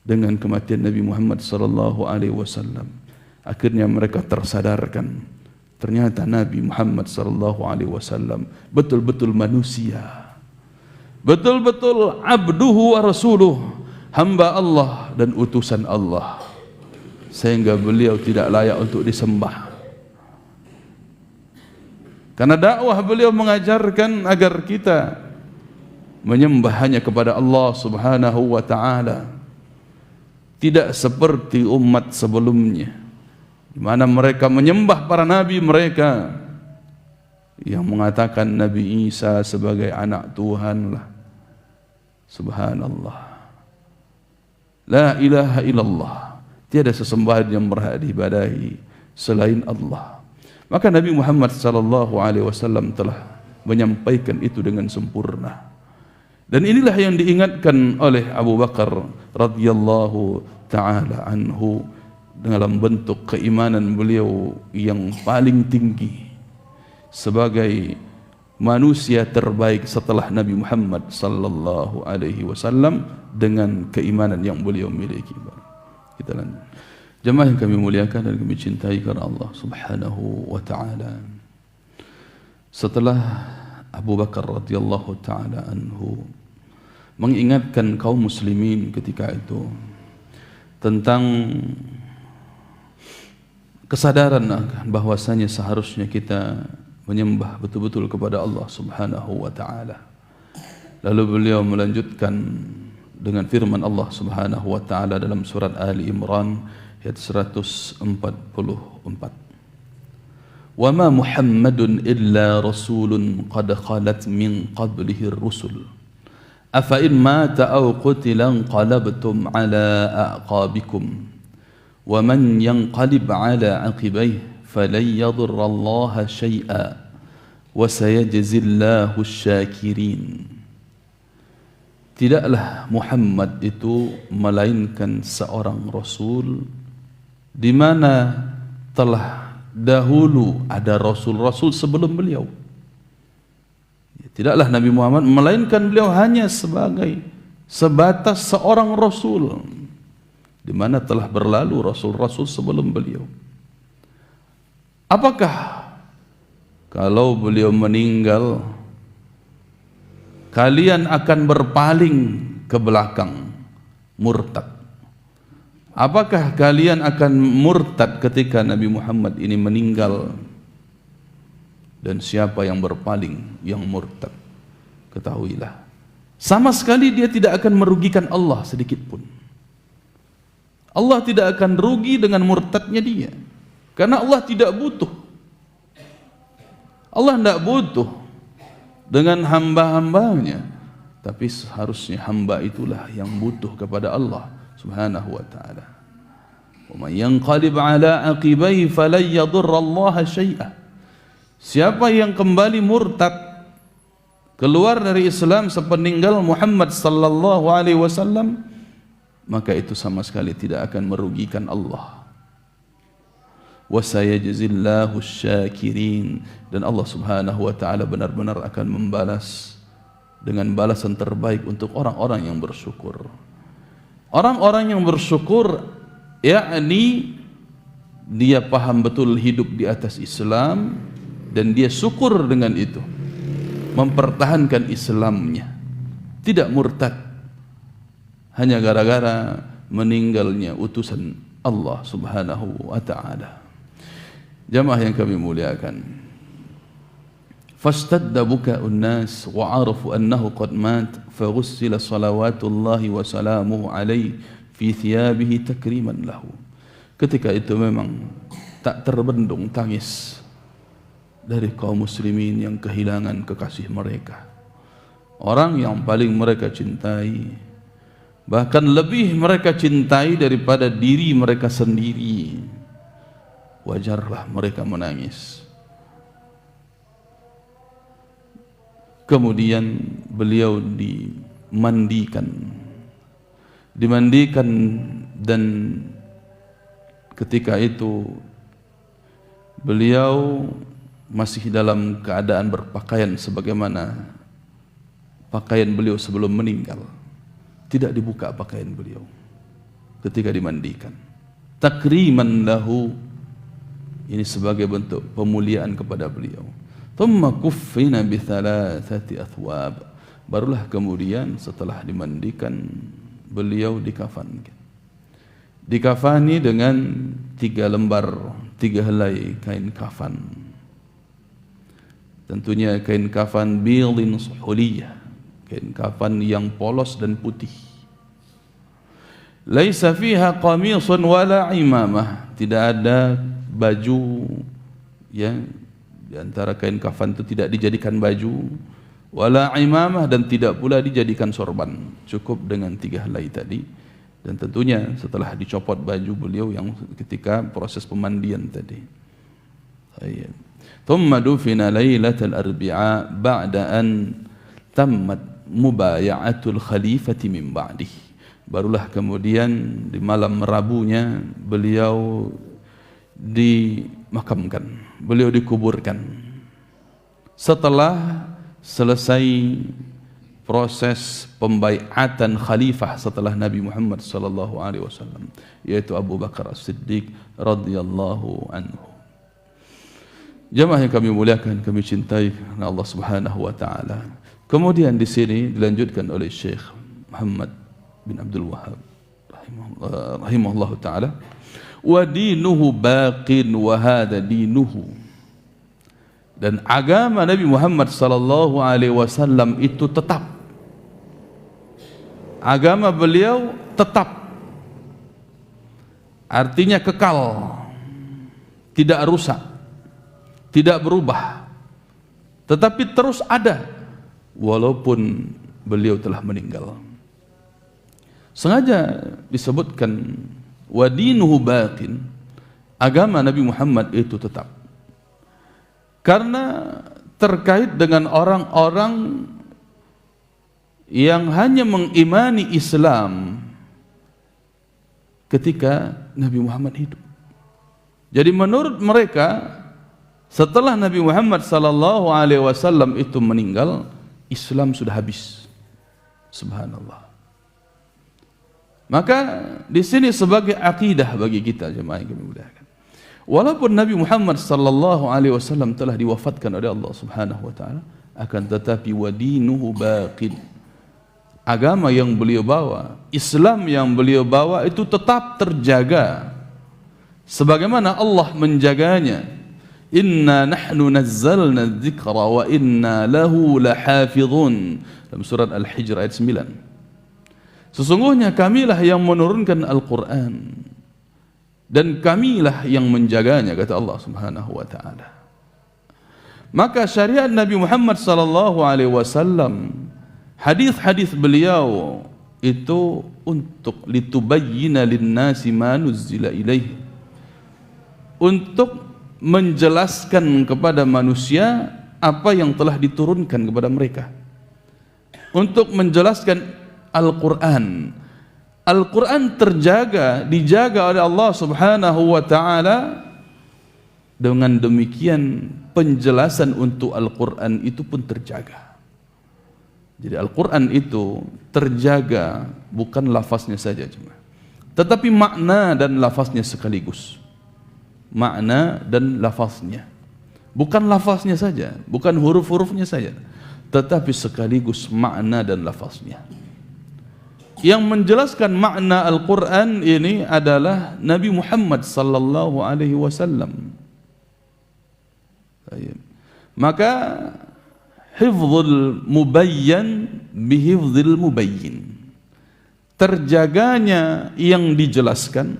dengan kematian Nabi Muhammad sallallahu alaihi wasallam. Akhirnya mereka tersadarkan, ternyata Nabi Muhammad sallallahu alaihi wasallam betul-betul manusia, betul-betul abduhu wa rasuluh, hamba Allah dan utusan Allah, sehingga beliau tidak layak untuk disembah. Karena dakwah beliau mengajarkan agar kita menyembah hanya kepada Allah Subhanahu wa ta'ala, tidak seperti umat sebelumnya di mana mereka menyembah para nabi mereka yang mengatakan Nabi Isa sebagai anak Tuhan lah. Subhanallah, la ilaha illallah, tiada sesembahan yang berhak diibadahi selain Allah. Maka Nabi Muhammad sallallahu alaihi wasallam telah menyampaikan itu dengan sempurna. Dan inilah yang diingatkan oleh Abu Bakar radhiyallahu taala anhu dalam bentuk keimanan beliau yang paling tinggi sebagai manusia terbaik setelah Nabi Muhammad sallallahu alaihi wasallam dengan keimanan yang beliau miliki. Kita lanjut. Jemaah yang kami muliakan dan kami cintai karena Allah Subhanahu wa taala. Setelah Abu Bakar radhiyallahu taala anhu mengingatkan kaum muslimin ketika itu tentang kesadaran bahwasanya seharusnya kita menyembah betul-betul kepada Allah Subhanahu wa taala. Lalu beliau melanjutkan dengan firman Allah Subhanahu wa taala dalam surat Ali Imran ayat 144. Wa ma Muhammadun illa rasulun qad khalat min qablihi ar-rusul. Afa in mata aw qutila anqalabtum ala aqabikum. Wa man yanqalib ala aqibaihi falan yadurra Allah syai'a wa sayajzillahu asy-syakirin. Tidaklah Muhammad itu melainkan seorang rasul di mana telah dahulu ada rasul-rasul sebelum beliau. Tidaklah Nabi Muhammad melainkan beliau hanya sebatas seorang rasul di mana telah berlalu rasul-rasul sebelum beliau. Apakah kalau beliau meninggal kalian akan berpaling ke belakang murtad? Apakah kalian akan murtad ketika Nabi Muhammad ini meninggal? Dan siapa yang berpaling, yang murtad, ketahuilah sama sekali dia tidak akan merugikan Allah sedikit pun. Allah tidak akan rugi dengan murtadnya dia, karena Allah tidak butuh. Allah tidak butuh dengan hamba-hambanya, tapi seharusnya hamba itulah yang butuh kepada Allah Subhanahu wa ta'ala. Wa man yanqalib ala aqibaihi falan yadurra Allah syai'a. Siapa yang kembali murtad keluar dari Islam sepeninggal Muhammad sallallahu alaihi wasallam, maka itu sama sekali tidak akan merugikan Allah. Wa sayajzillahu asy-syakirin, dan Allah Subhanahu wa ta'ala benar-benar akan membalas dengan balasan terbaik untuk orang-orang yang bersyukur. Orang-orang yang bersyukur, yakni dia paham betul hidup di atas Islam dan dia syukur dengan itu, mempertahankan Islamnya, tidak murtad hanya gara-gara meninggalnya utusan Allah Subhanahu wa ta'ala. Jamaah yang kami muliakan, fastadda buka'un nas wa arafu annahu qad mat faghussila salawatullahi wa salamuhu alaihi fi thiyabihi takriman lahu. Ketika itu memang tak terbendung tangis dari kaum muslimin yang kehilangan kekasih mereka, orang yang paling mereka cintai, bahkan lebih mereka cintai daripada diri mereka sendiri. Wajarlah mereka menangis. Kemudian beliau dimandikan dan ketika itu beliau masih dalam keadaan berpakaian sebagaimana pakaian beliau sebelum meninggal. Tidak dibuka pakaian beliau ketika dimandikan. Takriman lahu, ini sebagai bentuk pemuliaan kepada beliau. Thumma kuffina bi thalathati athwab, barulah kemudian setelah dimandikan beliau dikafani dengan 3 lembar, 3 helai kain kafan. tentunya kain kafan bidin suhuliyah, kain kafan yang polos dan putih. Laisa fiha qamisun wala imamah, tidak ada baju, ya, di antara kain kafan itu tidak dijadikan baju, wala imamah, dan tidak pula dijadikan sorban. Cukup dengan 3 helai tadi. Dan tentunya setelah dicopot baju beliau yang ketika proses pemandian tadi. Thumma dufina lailatal arbi'a ba'da an tammat mubaya'atul khalifati min ba'dihi. Barulah kemudian di malam Rabunya beliau dimakamkan, beliau dikuburkan setelah selesai proses pembaiatan khalifah setelah Nabi Muhammad sallallahu alaihi wasallam, yaitu Abu Bakar As-Siddiq radhiyallahu anhu. Jemaah yang kami muliakan, kami cintai karena Allah Subhanahu wa taala. Kemudian di sini dilanjutkan oleh Syekh Muhammad bin Abdul Wahhab rahimahullah ta'ala, wa dinuhu baqin wa hadha dinuhu, dan agama Nabi Muhammad sallallahu alaihi wasallam itu tetap, agama beliau tetap, artinya kekal, tidak rusak, tidak berubah, tetapi terus ada walaupun beliau telah meninggal. Sengaja disebutkan wa dinuhu baqin, agama Nabi Muhammad itu tetap, karena terkait dengan orang-orang yang hanya mengimani Islam ketika Nabi Muhammad hidup. Jadi menurut mereka setelah Nabi Muhammad sallallahu alaihi wasallam itu meninggal, Islam sudah habis. Subhanallah. Maka di sini sebagai akidah bagi kita jemaah yang kami muliakan, walaupun Nabi Muhammad sallallahu alaihi wasallam telah diwafatkan oleh Allah Subhanahu wa taala, akan tetapi wa dinuhu baqin, agama yang beliau bawa, Islam yang beliau bawa itu tetap terjaga sebagaimana Allah menjaganya. Inna nahnu nazzalna dzikra wa inna lahu lahafizun, dalam surat Al-Hijr ayat 9. Sesungguhnya kamilah yang menurunkan Al-Quran dan kamilah yang menjaganya, kata Allah Subhanahu wa ta'ala. Maka syariat Nabi Muhammad sallallahu alaihi wasallam, hadis-hadis beliau itu untuk litubayyina linnasi ma nuzzila ilaihi, untuk menjelaskan kepada manusia apa yang telah diturunkan kepada mereka, untuk menjelaskan Al-Quran. Al-Quran terjaga, dijaga oleh Allah Subhanahu wa ta'ala. Dengan demikian penjelasan untuk Al-Quran itu pun terjaga. Jadi Al-Quran itu terjaga bukan lafaznya saja cuma, tetapi makna dan lafaznya sekaligus. Makna dan lafaznya, bukan lafaznya saja, bukan huruf-hurufnya saja, tetapi sekaligus makna dan lafaznya. Yang menjelaskan makna Al-Quran ini adalah Nabi Muhammad sallallahu alaihi wasallam. Maka hifdzul mubayyan bihifdzil mubayyin, terjaganya yang dijelaskan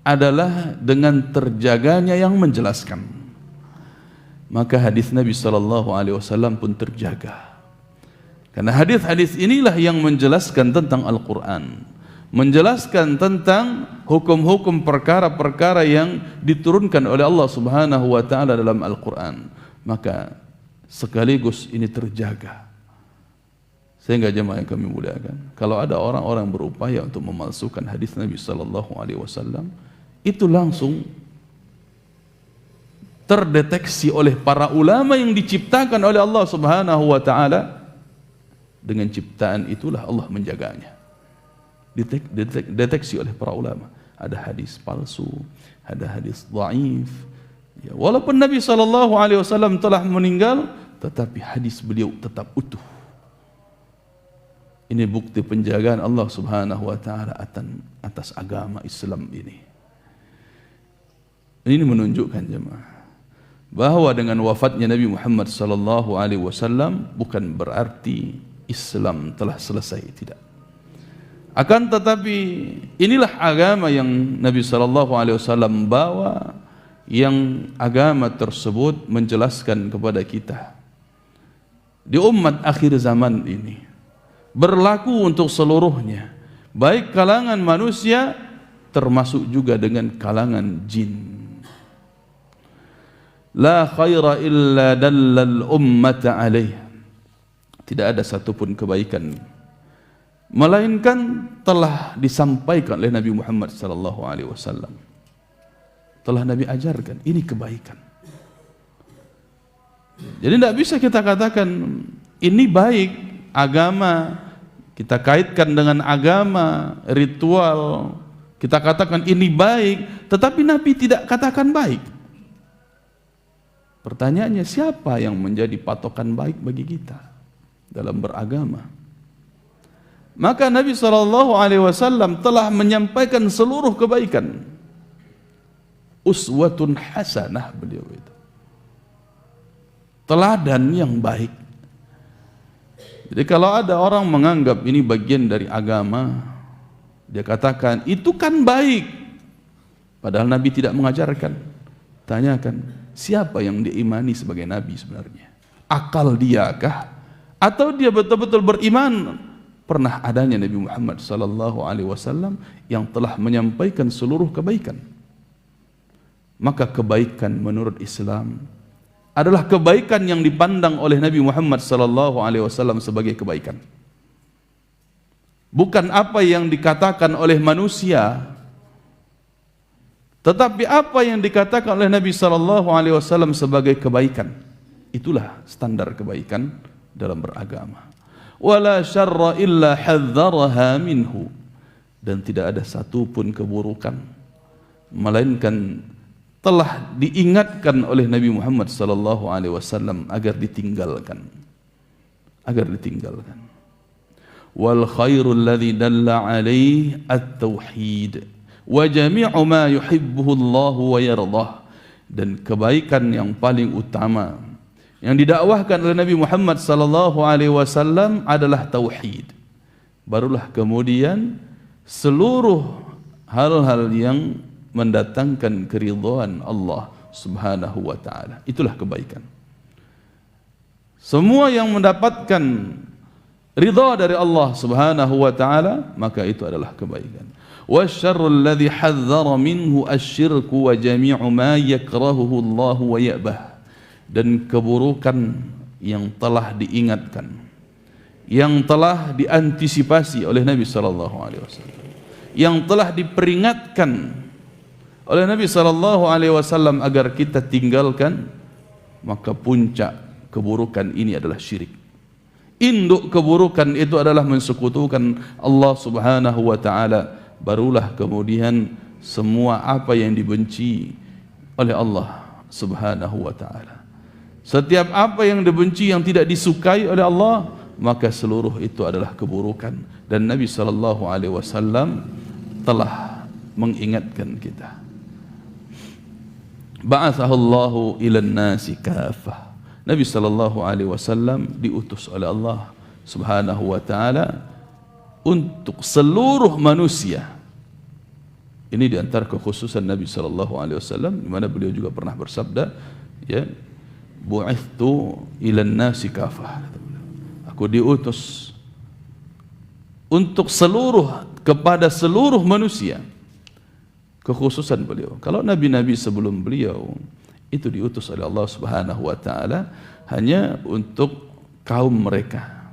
adalah dengan terjaganya yang menjelaskan. Maka hadis Nabi sallallahu alaihi wasallam pun terjaga. Karena hadis-hadis inilah yang menjelaskan tentang Al-Quran, menjelaskan tentang hukum-hukum perkara-perkara yang diturunkan oleh Allah Subhanahu wa ta'ala dalam Al-Quran. Maka sekaligus ini terjaga. Sehingga jemaah yang kami muliakan, kalau ada orang-orang berupaya untuk memalsukan hadis Nabi sallallahu alaihi wasallam, itu langsung terdeteksi oleh para ulama yang diciptakan oleh Allah Subhanahu wa ta'ala. Dengan ciptaan itulah Allah menjaganya. Deteksi oleh para ulama. Ada hadis palsu, ada hadis dhaif. Ya, walaupun Nabi SAW telah meninggal, tetapi hadis beliau tetap utuh. Ini bukti penjagaan Allah Subhanahu wa ta'ala atas agama Islam ini. Ini menunjukkan jemaah bahwa dengan wafatnya Nabi Muhammad sallallahu alaihi wasallam bukan berarti Islam telah selesai, tidak. Akan tetapi inilah agama yang Nabi sallallahu alaihi wasallam bawa, yang agama tersebut menjelaskan kepada kita di umat akhir zaman ini berlaku untuk seluruhnya, baik kalangan manusia termasuk juga dengan kalangan jin. La khaira illa dallal ummata alaih. Tidak ada satupun kebaikan melainkan telah disampaikan oleh Nabi Muhammad sallallahu alaihi wasallam. Telah Nabi ajarkan, ini kebaikan. Jadi tidak bisa kita katakan ini baik, agama kita kaitkan dengan agama, ritual, kita katakan ini baik, tetapi Nabi tidak katakan baik. Pertanyaannya, siapa yang menjadi patokan baik bagi kita dalam beragama? Maka Nabi SAW telah menyampaikan seluruh kebaikan. Uswatun hasanah, beliau itu teladan yang baik. Jadi kalau ada orang menganggap ini bagian dari agama, dia katakan itu kan baik, padahal Nabi tidak mengajarkan. Tanyakan, siapa yang diimani sebagai Nabi sebenarnya? Akal dia kah? Atau dia betul-betul beriman pernah adanya Nabi Muhammad sallallahu alaihi wasallam yang telah menyampaikan seluruh kebaikan? Maka kebaikan menurut Islam adalah kebaikan yang dipandang oleh Nabi Muhammad sallallahu alaihi wasallam sebagai kebaikan. Bukan apa yang dikatakan oleh manusia, tetapi apa yang dikatakan oleh Nabi sallallahu alaihi wasallam sebagai kebaikan. Itulah standar kebaikan dalam beragama. Wala syarra illa hadzaraha minhu. Dan tidak ada satupun keburukan melainkan telah diingatkan oleh Nabi Muhammad sallallahu alaihi wasallam agar ditinggalkan. Agar ditinggalkan. Wal khairul ladzi dalla alaihi at-tauhid wa jami'u ma yuhibbuhu Allah wa yardah. Dan kebaikan yang paling utama yang didakwahkan oleh Nabi Muhammad sallallahu alaihi wasallam adalah tauhid. Barulah kemudian seluruh hal-hal yang mendatangkan keridhaan Allah Subhanahu wa taala. Itulah kebaikan. Semua yang mendapatkan ridha dari Allah Subhanahu wa taala, maka itu adalah kebaikan. Wasyarrul ladzi hadzara minhu asyirku wa jami'u ma yakrahuhu Allah wa ya'bah. Dan keburukan yang telah diingatkan, yang telah diantisipasi oleh Nabi sallallahu alaihi wasallam, yang telah diperingatkan oleh Nabi sallallahu alaihi wasallam agar kita tinggalkan, maka puncak keburukan ini adalah syirik. Induk keburukan itu adalah mensekutukan Allah Subhanahu wa taala. Barulah kemudian semua apa yang dibenci oleh Allah Subhanahu wa taala. Setiap apa yang dibenci, yang tidak disukai oleh Allah, maka seluruh itu adalah keburukan. Dan Nabi sallallahu alaihi wasallam telah mengingatkan kita. Ba'athahullahu ilan nasi kafah. Nabi sallallahu alaihi wasallam diutus oleh Allah Subhanahu wa taala untuk seluruh manusia. Ini di antara kekhususan Nabi sallallahu alaihi wasallam, di mana beliau juga pernah bersabda, ya, bu'ithtu ilan nasi kafah. Aku diutus untuk kepada seluruh manusia. Kekhususan beliau. Kalau nabi-nabi sebelum beliau itu diutus oleh Allah Subhanahu wa taala hanya untuk kaum mereka,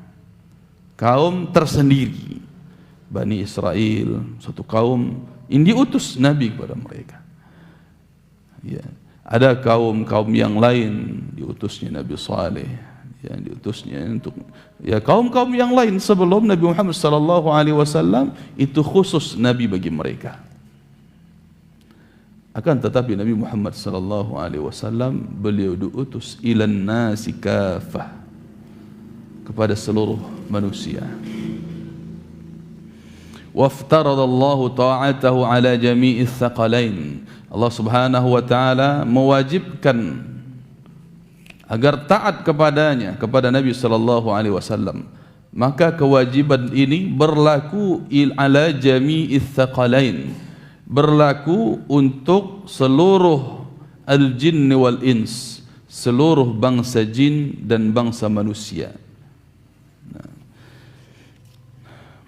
kaum tersendiri, Bani Israel, suatu kaum yang diutus Nabi kepada mereka. Ya, ada kaum-kaum yang lain diutusnya Nabi Saleh, yang diutusnya untuk kaum-kaum yang lain sebelum Nabi Muhammad sallallahu alaihi wasallam, itu khusus Nabi bagi mereka. Akan tetapi Nabi Muhammad sallallahu alaihi wasallam beliau diutus ilan nasi kafah, kepada seluruh manusia. Waftaradallahu ta'atahu ala jami'is thaqalain. Allah Subhanahu wa taala mewajibkan agar taat kepadanya, kepada Nabi sallallahu alaihi wasallam, maka kewajiban ini berlaku ala jami'is tsaqalain, berlaku untuk seluruh al-jinn wal ins, seluruh bangsa jin dan bangsa manusia.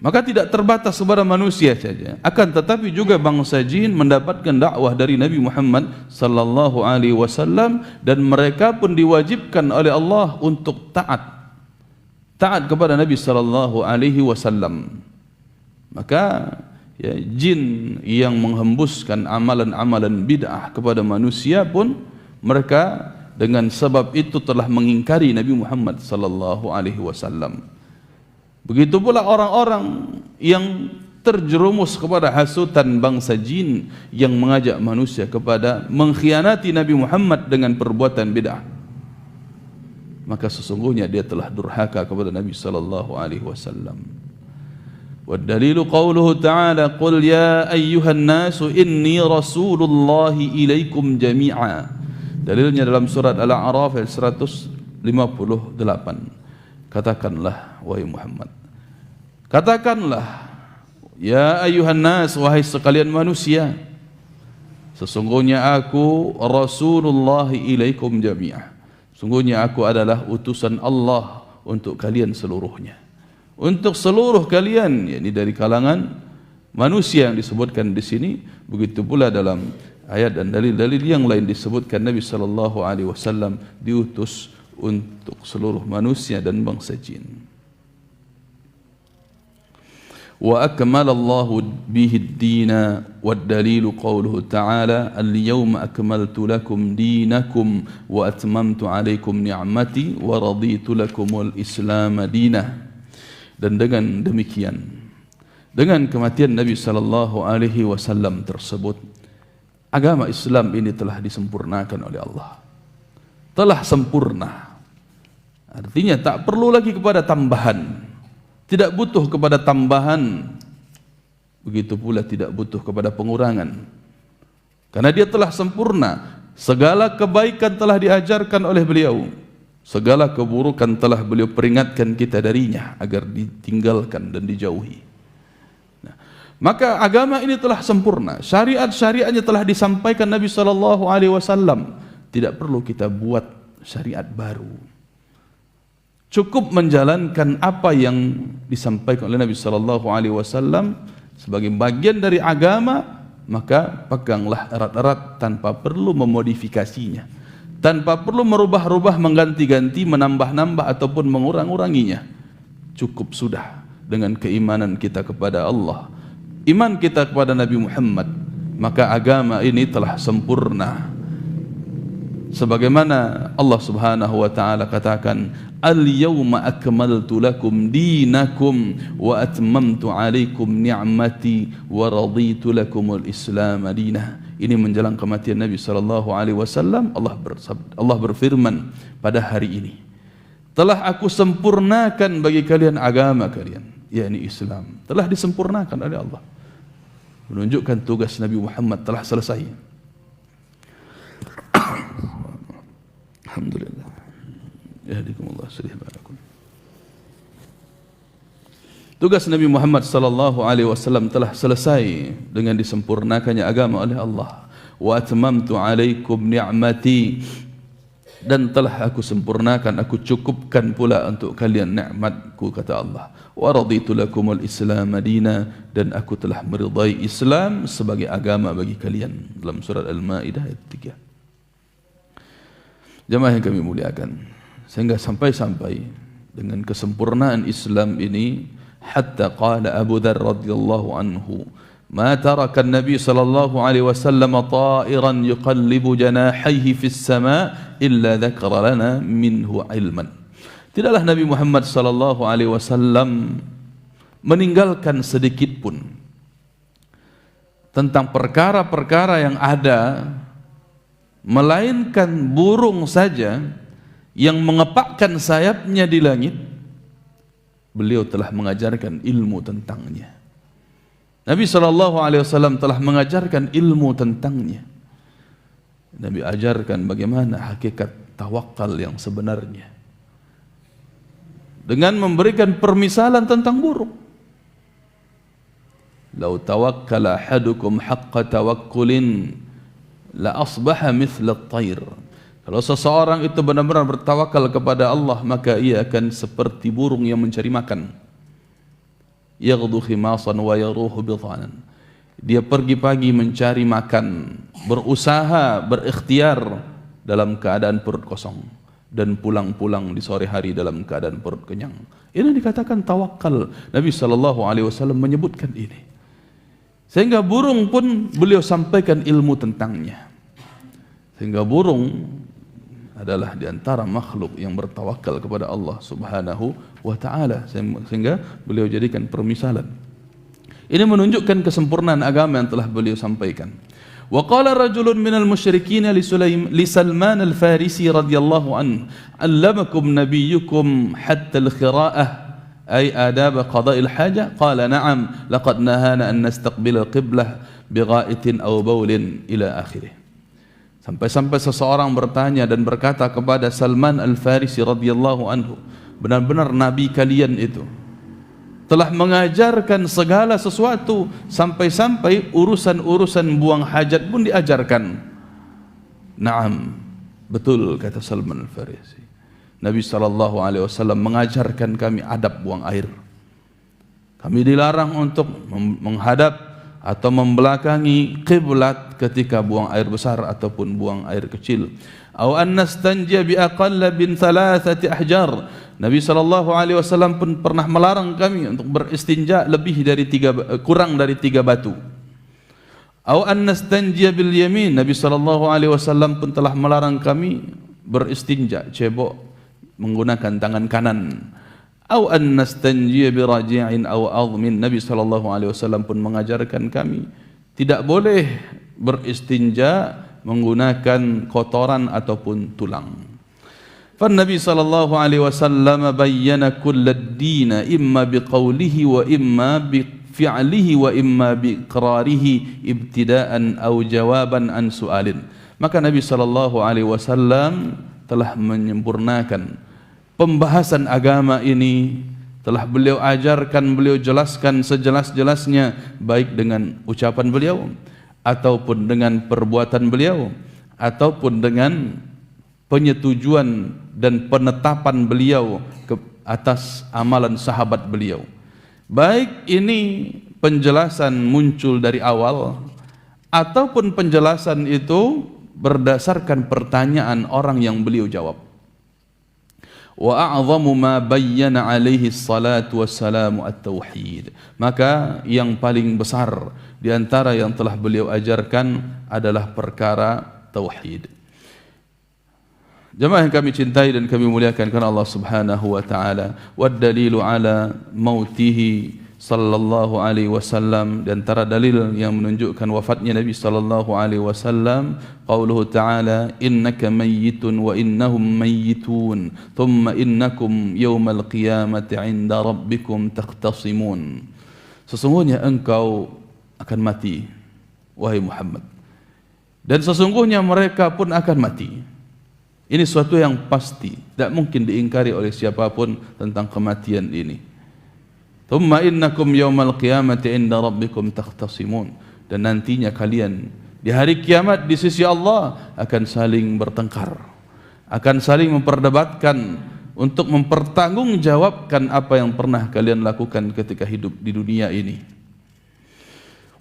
Maka tidak terbatas kepada manusia saja, akan tetapi juga bangsa jin mendapatkan dakwah dari Nabi Muhammad sallallahu alaihi wasallam, dan mereka pun diwajibkan oleh Allah untuk taat kepada Nabi sallallahu alaihi wasallam. Maka ya, jin yang menghembuskan amalan-amalan bid'ah kepada manusia pun mereka dengan sebab itu telah mengingkari Nabi Muhammad sallallahu alaihi wasallam. Begitu pula orang-orang yang terjerumus kepada hasutan bangsa jin yang mengajak manusia kepada mengkhianati Nabi Muhammad dengan perbuatan bid'ah, maka sesungguhnya dia telah durhaka kepada Nabi sallallahu alaihi wasallam. Wad dalilu qauluhu ta'ala, qul ya ayyuhan nasu inni rasulullahi ilaikum jami'a. Dalilnya dalam surat Al-A'raf ayat 158. Katakanlah wahai Muhammad, katakanlah ya ayyuhan nas, wahai sekalian manusia, sesungguhnya aku Rasulullah ilaikum jami'ah, sungguhnya aku adalah utusan Allah untuk kalian seluruhnya, untuk seluruh kalian, yakni dari kalangan manusia yang disebutkan di sini. Begitu pula dalam ayat dan dalil-dalil yang lain disebutkan Nabi sallallahu alaihi wasallam diutus untuk seluruh manusia dan bangsa jin. Wa akmala Allahu bihi ad-dina wad dalilu qawluhu ta'ala al-yawma akmaltu lakum dinakum wa atmamtu alaykum ni'mati wa raditu lakumul islam dinah. Dan dengan demikian, dengan kematian Nabi sallallahu alaihi wasallam tersebut, agama Islam ini telah disempurnakan oleh Allah, telah sempurna. Artinya tak perlu lagi kepada tambahan, tidak butuh kepada tambahan, begitu pula tidak butuh kepada pengurangan, karena dia telah sempurna. Segala kebaikan telah diajarkan oleh beliau, segala keburukan telah beliau peringatkan kita darinya agar ditinggalkan dan dijauhi. Maka agama ini telah sempurna, syariat-syariatnya telah disampaikan Nabi sallallahu alaihi wasallam, tidak perlu kita buat syariat baru. Cukup menjalankan apa yang disampaikan oleh Nabi sallallahu alaihi wasallam sebagai bagian dari agama, maka peganglah erat-erat tanpa perlu memodifikasinya, tanpa perlu merubah-rubah, mengganti-ganti, menambah-nambah ataupun mengurang-uranginya. Cukup sudah dengan keimanan kita kepada Allah, iman kita kepada Nabi Muhammad, maka agama ini telah sempurna. Sebagaimana Allah Subhanahu wa taala katakan, al-yawma akmaltu lakum dinakum wa atmamtu alaikum ni'mati wa raditu lakumul islam dinah. Ini menjelang kematian Nabi sallallahu alaihi wasallam. Allah berfirman, pada hari ini telah aku sempurnakan bagi kalian agama kalian, yakni Islam, telah disempurnakan oleh Allah, menunjukkan tugas Nabi Muhammad telah selesai. Alhamdulillah. Yahdikumullah salih barakum. Tugas Nabi Muhammad sallallahu alaihi wasallam telah selesai dengan disempurnakannya agama oleh Allah. Wa atmamtu alaikum ni'mati, dan telah aku sempurnakan, aku cukupkan pula untuk kalian nikmatku, kata Allah. Wa raditu lakumul islam madina, dan aku telah meridai Islam sebagai agama bagi kalian, dalam surat Al-Maidah ayat 3. Jemaah yang kami muliakan, sehingga sampai-sampai dengan kesempurnaan Islam ini, hatta qala Abu Dzar radhiyallahu anhu, ma taraka an-nabi sallallahu alaihi wasallam ta'iran yuqallibu janahaihi fis sama' illa dzakara lana minhu ilman. Tidaklah Nabi Muhammad sallallahu alaihi wasallam meninggalkan sedikit pun tentang perkara-perkara yang ada, melainkan burung saja yang mengepakkan sayapnya di langit, beliau telah mengajarkan ilmu tentangnya. Nabi SAW telah mengajarkan ilmu tentangnya. Nabi ajarkan bagaimana hakikat tawakal yang sebenarnya dengan memberikan permisalan tentang burung. Lau tawakkala ahadukum haqqa tawakkulin la asbaha mithla at-tayr. Kalau seseorang itu benar-benar bertawakal kepada Allah, maka ia akan seperti burung yang mencari makan. Yaghdu khimasan wa yaruhu bidhanan. Dia pergi pagi mencari makan, berusaha, berikhtiar dalam keadaan perut kosong, dan pulang-pulang di sore hari dalam keadaan perut kenyang. Ini dikatakan tawakal. Nabi SAW menyebutkan ini. Sehingga burung pun beliau sampaikan ilmu tentangnya. Sehingga burung adalah di antara makhluk yang bertawakal kepada Allah Subhanahu wa taala, sehingga beliau jadikan permisalan. Ini menunjukkan kesempurnaan agama yang telah beliau sampaikan. Wa qala rajulun minal musyrikin li Salman al-Farisi radhiyallahu anhu, "Allamakum nabiyyukum hatta al-qira'ah ay adab qada'il haja?" Qala na'am, laqad nahana an nastaqbil al-qiblah bigha'itin aw bawlin ila akhirih. Sampai-sampai seseorang bertanya dan berkata kepada Salman al-Farisi radhiyallahu anhu, benar-benar nabi kalian itu telah mengajarkan segala sesuatu, sampai-sampai urusan-urusan buang hajat pun diajarkan. Naam, betul kata Salman al-Farisi. Nabi SAW mengajarkan kami adab buang air. Kami dilarang untuk menghadap atau membelakangi qiblat ketika buang air besar ataupun buang air kecil. Aw an nastanjiya bi aqalla bin thalathati ahjar. Nabi SAW pun pernah melarang kami untuk beristinja kurang dari 3 batu. Aw an nastanjiya bil yamin. Nabi SAW pun telah melarang kami beristinja cebok menggunakan tangan kanan. Aw an nastanjiya bi raji'in aw admin. Nabi SAW pun mengajarkan kami tidak boleh beristinja menggunakan kotoran ataupun tulang. Nabi SAW bayyana kullad din imma biqaulihi wa imma bifi'lihi wa imma biqrarihi ibtida'an aw jawaban an su'alin. Maka Nabi SAW telah menyempurnakan pembahasan agama ini, telah beliau ajarkan, beliau jelaskan sejelas-jelasnya, baik dengan ucapan beliau ataupun dengan perbuatan beliau ataupun dengan penyetujuan dan penetapan beliau ke atas amalan sahabat beliau. Baik ini penjelasan muncul dari awal ataupun penjelasan itu berdasarkan pertanyaan orang yang beliau jawab. Wa a'zamu ma bayyana alaihi salatu wassalamu at-tauhid. Maka yang paling besar di antara yang telah beliau ajarkan adalah perkara tauhid. Jemaah yang kami cintai dan kami muliakan karena Allah Subhanahu wa taala, wad dalilu ala mautihi sallallahu alaihi wasallam, di antara dalil yang menunjukkan wafatnya Nabi sallallahu alaihi wasallam qauluhu ta'ala innaka mayyitun wa innahum mayyitun thumma innakum yawmal qiyamati 'inda rabbikum taqtasimun. Sesungguhnya engkau akan mati wahai Muhammad, dan sesungguhnya mereka pun akan mati. Ini suatu yang pasti, tidak mungkin diingkari oleh siapapun tentang kematian ini. Thumma innakum yawmal qiyamati 'inda rabbikum taqtasimun. Dan nantinya kalian di hari kiamat di sisi Allah akan saling bertengkar, akan saling memperdebatkan untuk mempertanggungjawabkan apa yang pernah kalian lakukan ketika hidup di dunia ini.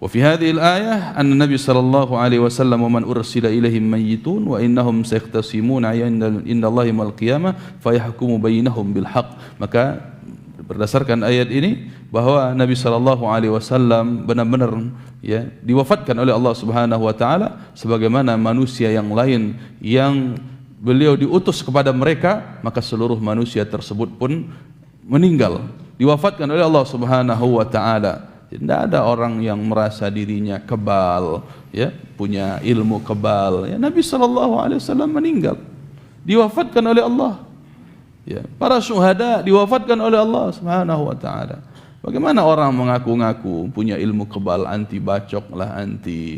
Wa fi hadhihi al-ayah anna Nabi sallallahu alaihi wasallam wa man ursila ilaihim mayyitun wa innahum sayaqtasimuna 'inda Allahi yawmal qiyamah fayahkumu bainahum bil haqq. Maka berdasarkan ayat ini bahwa Nabi sallallahu alaihi wasallam benar-benar diwafatkan oleh Allah Subhanahu wa taala sebagaimana manusia yang lain yang beliau diutus kepada mereka, maka seluruh manusia tersebut pun meninggal, diwafatkan oleh Allah Subhanahu wa taala. Tidak ada orang yang merasa dirinya kebal, punya ilmu kebal. Nabi SAW meninggal, diwafatkan oleh Allah. Para syuhada diwafatkan oleh Allah Subhanahu wa taala. Bagaimana orang mengaku-ngaku punya ilmu kebal, anti bacok lah, anti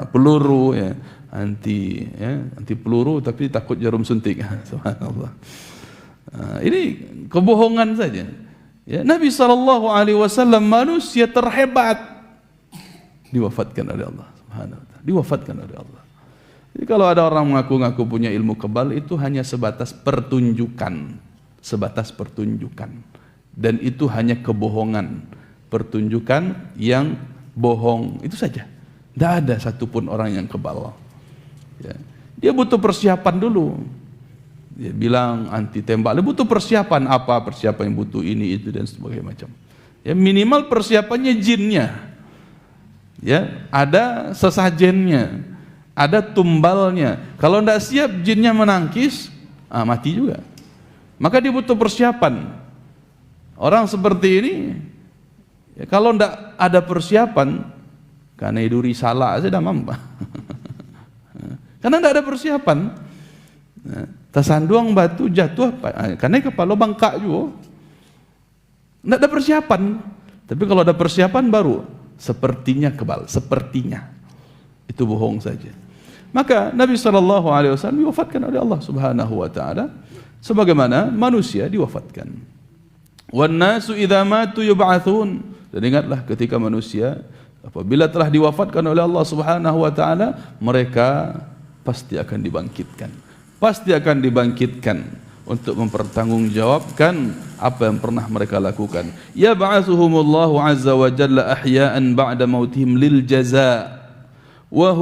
peluru ya, anti peluru tapi takut jarum suntik. Subhanallah. Ini kebohongan saja. Ya, Nabi SAW manusia terhebat diwafatkan oleh Allah Subhanahu wa taala. Diwafatkan oleh Allah. Jadi kalau ada orang mengaku-ngaku punya ilmu kebal, itu hanya sebatas pertunjukan, dan itu hanya kebohongan, pertunjukan yang bohong, itu saja. Tidak ada satupun orang yang kebal. Ya. Dia butuh persiapan dulu. Dia bilang anti tembak, dia butuh persiapan. Apa persiapan yang butuh? Ini, itu, dan sebagainya macam. Ya, minimal persiapannya jinnya. Ya, ada sesajennya, ada tumbalnya. Kalau tidak siap, jinnya menangkis, mati juga. Maka dia butuh persiapan. Orang seperti ini, ya, kalau tidak ada persiapan, karena itu risalah saya dah mampu. Karena tidak ada persiapan. Tersanduang batu jatuh, karena kepala bangkak juga. Tidak ada persiapan. Tapi kalau ada persiapan baru sepertinya kebal, sepertinya. Itu bohong saja. Maka Nabi SAW diwafatkan oleh Allah Subhanahu wa taala sebagaimana manusia diwafatkan. Wan nasu idza matu yub'atsun. Dan ingatlah ketika manusia apabila telah diwafatkan oleh Allah Subhanahu wa taala, mereka pasti akan dibangkitkan. Pasti akan dibangkitkan untuk mempertanggungjawabkan apa yang pernah mereka lakukan. Ya ba'atsuhumullahu azza wa jalla ahya'an ba'da mautihim lil jazaa. Wa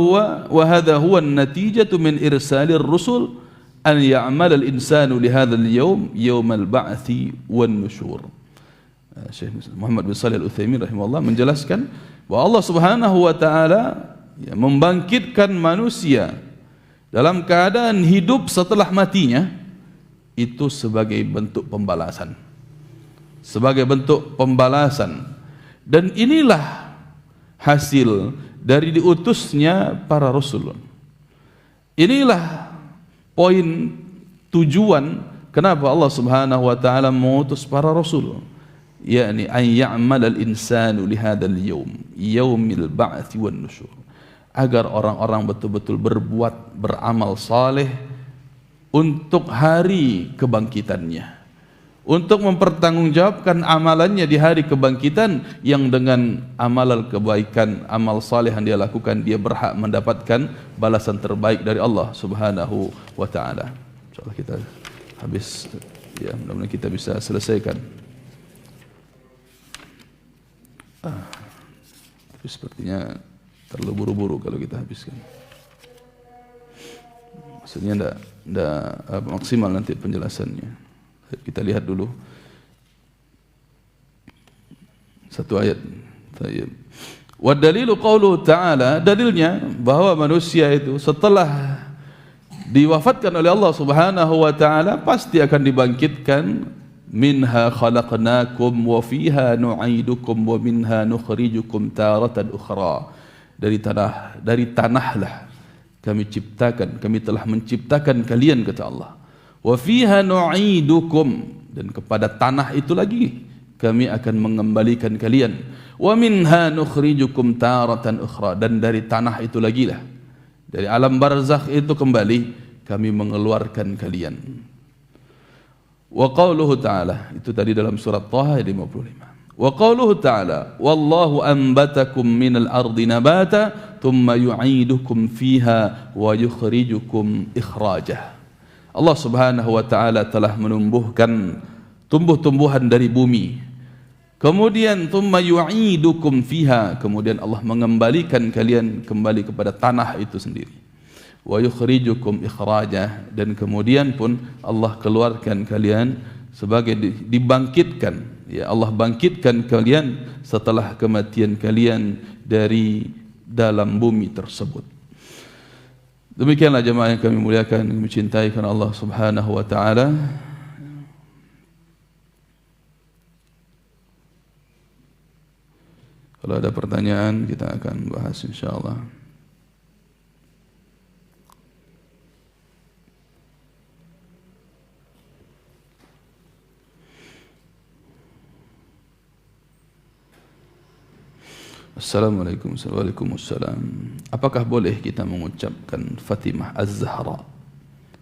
hadha huwa an-natijatu min irsalir rusul an ya'mal al-insanu li hadzal yawm yawm al-ba'thi wan nusyur. Syekh Muhammad bin Shalih Al-Utsaimin rahimahullah menjelaskan bahwa Allah Subhanahu wa taala membangkitkan manusia dalam keadaan hidup setelah matinya, itu sebagai bentuk pembalasan. Sebagai bentuk pembalasan. Dan inilah hasil dari diutusnya para rasul. Inilah poin tujuan kenapa Allah Subhanahu wa taala mengutus para rasul, yakni an ya'mal al-insanu li hadzal yawm, yaumil ba'ts wan nusyur, agar orang-orang betul-betul berbuat, beramal saleh untuk hari kebangkitannya, untuk mempertanggungjawabkan amalannya di hari kebangkitan, yang dengan amalan kebaikan, amal saleh yang dia lakukan, dia berhak mendapatkan balasan terbaik dari Allah Subhanahu wa taala. Insyaallah kita habis, ya, mudah-mudahan kita bisa selesaikan. Tapi sepertinya terlalu buru-buru kalau kita habiskan. Maksudnya tidak maksimal nanti penjelasannya. Kita lihat dulu satu ayat. Wa dalilu qauluhu ta'ala, dalilnya bahwa manusia itu setelah diwafatkan oleh Allah Subhanahu wa taala pasti akan dibangkitkan. Minha khalaqnakum wa fiha nu'idukum wa minha nukhrijukum taratan ukhra. Dari tanahlah kami ciptakan, kami telah menciptakan kalian, kata Allah. Wa fiha nu'idukum, dan kepada tanah itu lagi kami akan mengembalikan kalian. Wa minha nukhrijukum taratan ukhra, dan dari tanah itu lagi lah, dari alam barzakh itu kembali kami mengeluarkan kalian. Wa qauluhu ta'ala, itu tadi dalam surat Taha 55. Wa qauluhu ta'ala, wallahu anbatakum minal ardi nabata thumma yu'idukum fiha wa yukhrijukum ikhrajah. Allah Subhanahu wa taala telah menumbuhkan tumbuh-tumbuhan dari bumi, kemudian thumma yu'idukum fiha, kemudian Allah mengembalikan kalian kembali kepada tanah itu sendiri. Wa yukhrijukum ikhrajah, dan kemudian pun Allah keluarkan kalian sebagai dibangkitkan. Ya, Allah bangkitkan kalian setelah kematian kalian dari dalam bumi tersebut. Demikianlah jemaah yang kami muliakan, kami cintai karena Allah Subhanahu wa taala. Kalau ada pertanyaan kita akan bahas insyaallah. Assalamualaikum. Waalaikumsalam. Apakah boleh kita mengucapkan Fatimah Az-Zahra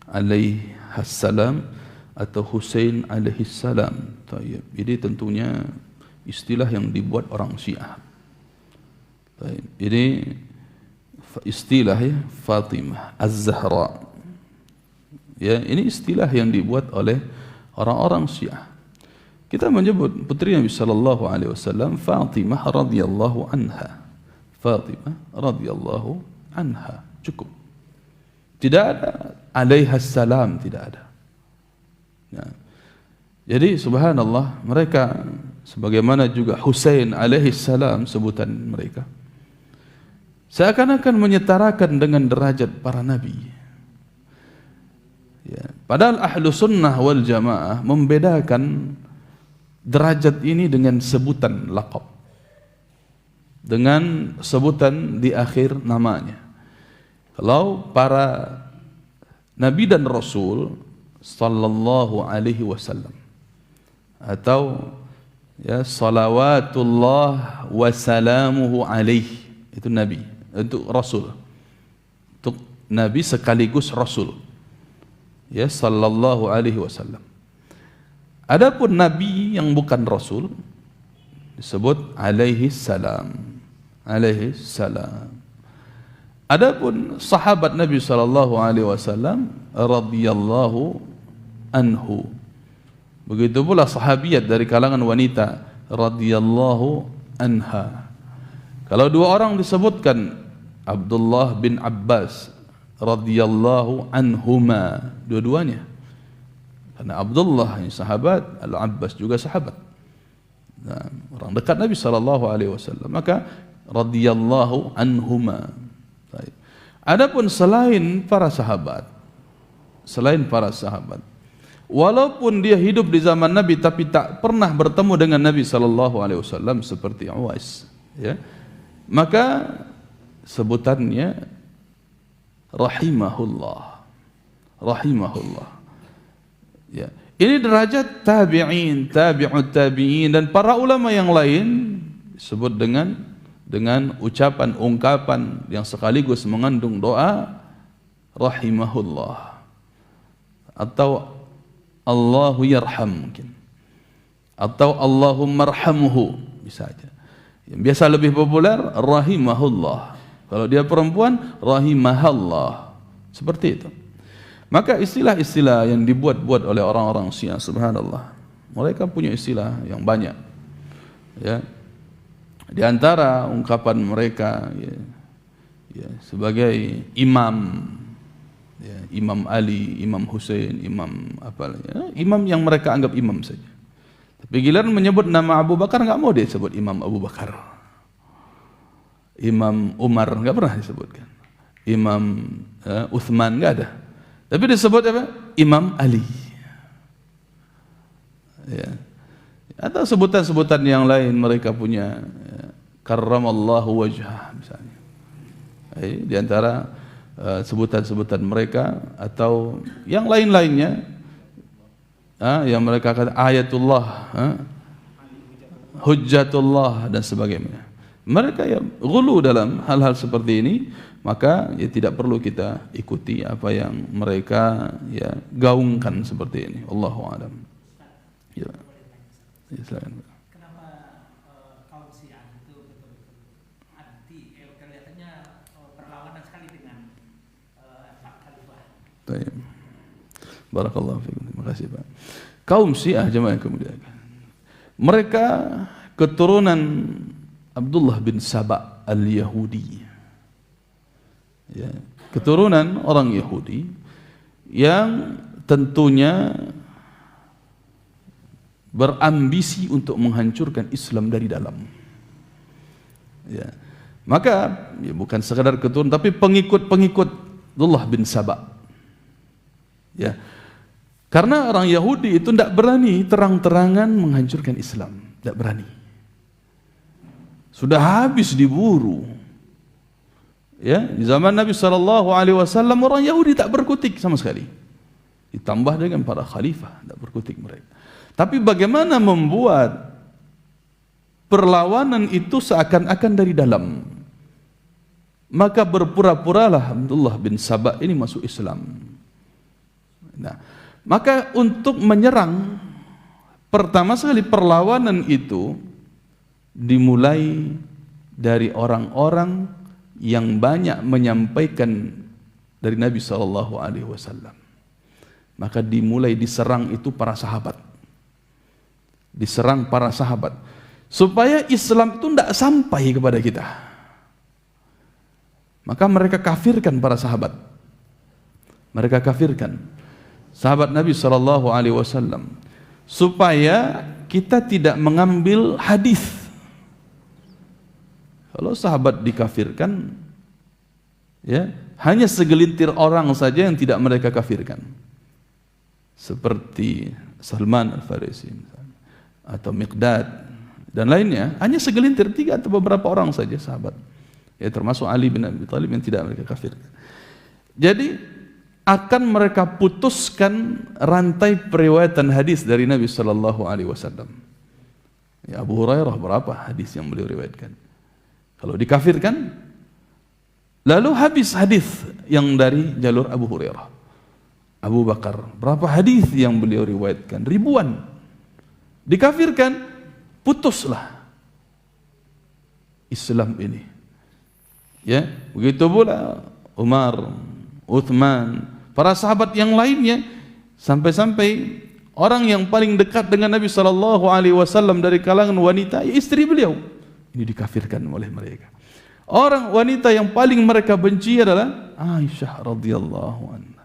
alaiha salam atau Husain alaihi salam? Tayyib. Ini tentunya istilah yang dibuat orang Syiah. Tayyib. Ini istilah ya, Fatimah Az-Zahra. Ya, ini istilah yang dibuat oleh orang-orang Syiah. Kita menyebut putri Nabi sallallahu alaihi wasallam Fatimah radhiyallahu anha. Fatimah radhiyallahu anha. Cukup. Tidak ada alaiha salam, tidak ada. Ya. Jadi subhanallah, mereka sebagaimana juga Husain alaihi salam sebutan mereka seakan-akan menyetarakan dengan derajat para nabi. Ya. Padahal ahlu sunnah wal jamaah membedakan derajat ini dengan sebutan laqab, dengan sebutan di akhir namanya. Kalau para nabi dan rasul sallallahu alaihi wasallam atau ya salawatullah wa salamuhu alaihi, itu nabi, itu rasul, untuk nabi sekaligus rasul, ya sallallahu alaihi wasallam. Adapun nabi yang bukan rasul disebut alaihi salam, alaihi salam. Adapun sahabat Nabi sallallahu alaihi wasallam radhiyallahu anhu. Begitu pula sahabiat dari kalangan wanita radhiyallahu anha. Kalau dua orang disebutkan Abdullah bin Abbas radhiyallahu anhuma, dua-duanya. Karena Abdullah ini sahabat, Al-Abbas juga sahabat. Nah, orang dekat Nabi sallallahu alaihi wasallam, maka radhiyallahu anhuma. Baik. Adapun selain para sahabat, walaupun dia hidup di zaman Nabi tapi tak pernah bertemu dengan Nabi sallallahu alaihi wasallam seperti Uwais, ya, maka sebutannya rahimahullah, rahimahullah. Ya. Ini derajat tabi'in, tabi'ut tabi'in, dan para ulama yang lain disebut dengan ucapan ungkapan yang sekaligus mengandung doa rahimahullah atau Allahu yarham mungkin, atau Allahumma arhamhu bisa aja. Yang biasa lebih populer rahimahullah. Kalau dia perempuan rahimahallah. Seperti itu. Maka istilah-istilah yang dibuat-buat oleh orang-orang Syiah, subhanallah, mereka punya istilah yang banyak. Ya. Di antara ungkapan mereka ya, sebagai imam, ya, Imam Ali, Imam Husain, Imam apa, ya, imam yang mereka anggap imam saja. Tapi giliran menyebut nama Abu Bakar nggak mau dia sebut Imam Abu Bakar. Imam Umar nggak pernah disebutkan. Imam Uthman nggak ada. Tapi disebut apa? Imam Ali. Ya. Atau sebutan-sebutan yang lain mereka punya, ya, karramallahu wajhah misalnya. Di antara sebutan-sebutan mereka atau yang lain-lainnya, yang mereka kata ayatullah, hujjatullah dan sebagainya. Mereka yang ghulu dalam hal-hal seperti ini, maka ya tidak perlu kita ikuti apa yang mereka ya gaungkan seperti ini. Allahu a'lam. Ya. Ya, silakan. Kenapa kaum Syiah itu betul-betul anti, kelihatannya berlawanan sekali dengan Pak Khalifah? Baik. Barakallahu fiikum. Terima kasih, Pak. Kaum Syiah jemaah kemudian, mereka keturunan Abdullah bin Saba al-Yahudi. Ya, keturunan orang Yahudi yang tentunya berambisi untuk menghancurkan Islam dari dalam. Ya. Maka ya bukan sekadar keturunan tapi pengikut-pengikut Abdullah bin Saba. Ya. Karena orang Yahudi itu tidak berani terang-terangan menghancurkan Islam, tidak berani. Sudah habis diburu. Ya, di zaman Nabi SAW orang Yahudi tak berkutik sama sekali. Ditambah dengan para khalifah, tak berkutik mereka. Tapi bagaimana membuat perlawanan itu seakan-akan dari dalam. Maka berpura-puralah Abdullah bin Sabah ini masuk Islam. Nah, maka untuk menyerang, pertama sekali perlawanan itu dimulai dari orang-orang yang banyak menyampaikan dari Nabi SAW. Maka dimulai diserang itu para sahabat. Diserang para sahabat. Supaya Islam itu tidak sampai kepada kita. Maka mereka kafirkan para sahabat. Mereka kafirkan sahabat Nabi SAW. Supaya kita tidak mengambil hadis. Kalau sahabat dikafirkan, ya, hanya segelintir orang saja yang tidak mereka kafirkan. Seperti Salman Al-Farisi atau Miqdad dan lainnya, hanya segelintir, 3 atau beberapa orang saja sahabat. Ya, termasuk Ali bin Abi Thalib yang tidak mereka kafirkan. Jadi akan mereka putuskan rantai periwayatan hadis dari Nabi sallallahu alaihi wasallam. Ya, Abu Hurairah berapa hadis yang beliau riwayatkan? Kalau dikafirkan, lalu habis hadis yang dari jalur Abu Hurairah. Abu Bakar, berapa hadis yang beliau riwayatkan? Ribuan. Dikafirkan, putuslah Islam ini. Ya, begitu pula Umar, Uthman, para sahabat yang lainnya, sampai-sampai orang yang paling dekat dengan Nabi SAW dari kalangan wanita, istri beliau, ini dikafirkan oleh mereka. Orang wanita yang paling mereka benci adalah Aisyah radhiyallahu anha.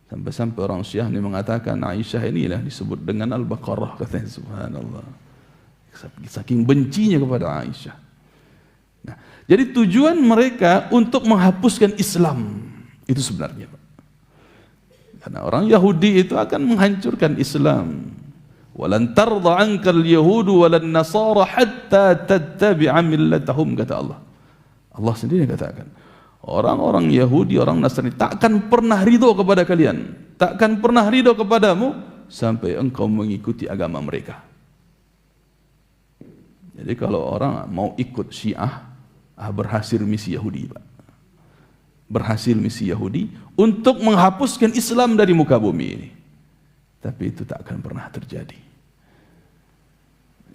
Sampai-sampai orang Syiah ini mengatakan Aisyah inilah disebut dengan Al-Baqarah, katanya, subhanallah. Saking bencinya kepada Aisyah. Nah, jadi tujuan mereka untuk menghapuskan Islam itu sebenarnya, Pak. Karena orang Yahudi itu akan menghancurkan Islam. Walan tardha ankal yahudu walan nasara hatta tattabi'a millatahum, kata Allah. Allah sendiri katakan, orang-orang Yahudi, orang Nasrani takkan pernah ridho kepada kalian, takkan pernah ridho kepadamu sampai engkau mengikuti agama mereka. Jadi kalau orang mau ikut Syiah, berhasil misi Yahudi, Pak. Berhasil misi Yahudi untuk menghapuskan Islam dari muka bumi ini. Tapi itu tak akan pernah terjadi.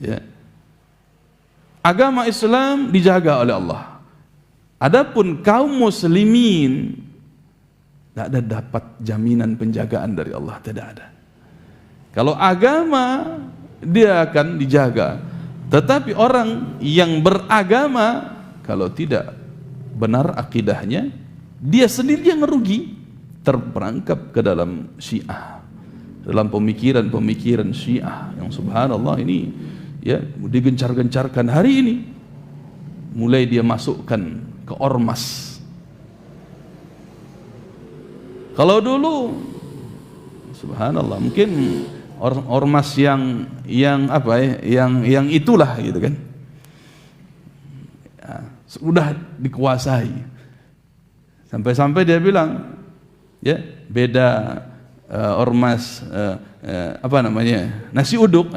Ya. Agama Islam dijaga oleh Allah. Adapun kaum muslimin tidak ada dapat jaminan penjagaan dari Allah, tidak ada. Kalau agama dia akan dijaga, tetapi orang yang beragama kalau tidak benar akidahnya, dia sendiri yang merugi, terperangkap ke dalam Syiah, dalam pemikiran-pemikiran Syiah yang subhanallah ini ya digencar-gencarkan hari ini. Mulai dia masukkan ke ormas. Kalau dulu subhanallah mungkin ormas yang apa ya, yang itulah gitu kan. Ya, sudah dikuasai. Sampai-sampai dia bilang, ya, beda ormas apa namanya? Nasi uduk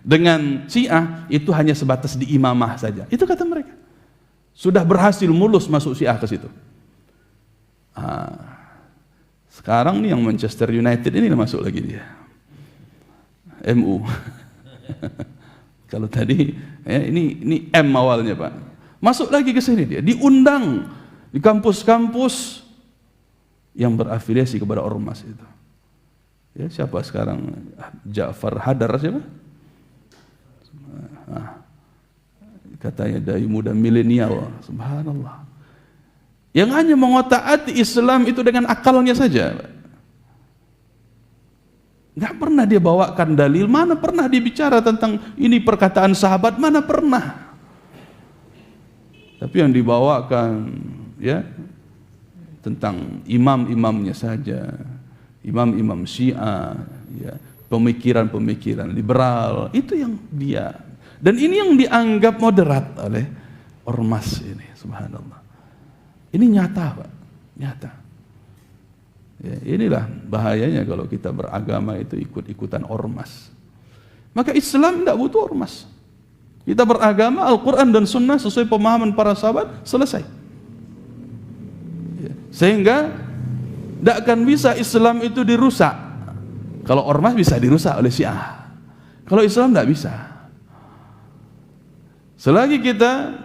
dengan Syiah itu hanya sebatas di imamah saja. Itu kata mereka. Sudah berhasil mulus masuk Syiah ke situ. Sekarang nih yang Manchester United ini masuk lagi dia. MU. Kalau tadi ya, ini M awalnya, Pak. Masuk lagi ke sini dia, diundang di kampus-kampus yang berafiliasi kepada ormas itu. Ya, siapa sekarang? Ja'far Hadar siapa? Katanya dai muda milenial, subhanallah. Yang hanya mengotak-atik Islam itu dengan akalnya saja. Enggak pernah dia bawakan dalil, mana pernah dia bicara tentang ini perkataan sahabat, mana pernah. Tapi yang dibawakan ya tentang imam-imamnya saja, imam-imam Syiah, ya, pemikiran-pemikiran liberal, itu yang dia. Dan ini yang dianggap moderat oleh ormas ini, subhanallah. Ini nyata, Pak, nyata. Ya, inilah bahayanya kalau kita beragama itu ikut-ikutan ormas. Maka Islam tidak butuh ormas. Kita beragama Al-Quran dan Sunnah sesuai pemahaman para sahabat, selesai. Sehingga tidak akan bisa Islam itu dirusak. Kalau ormas bisa dirusak oleh Syiah, kalau Islam tidak bisa. Selagi kita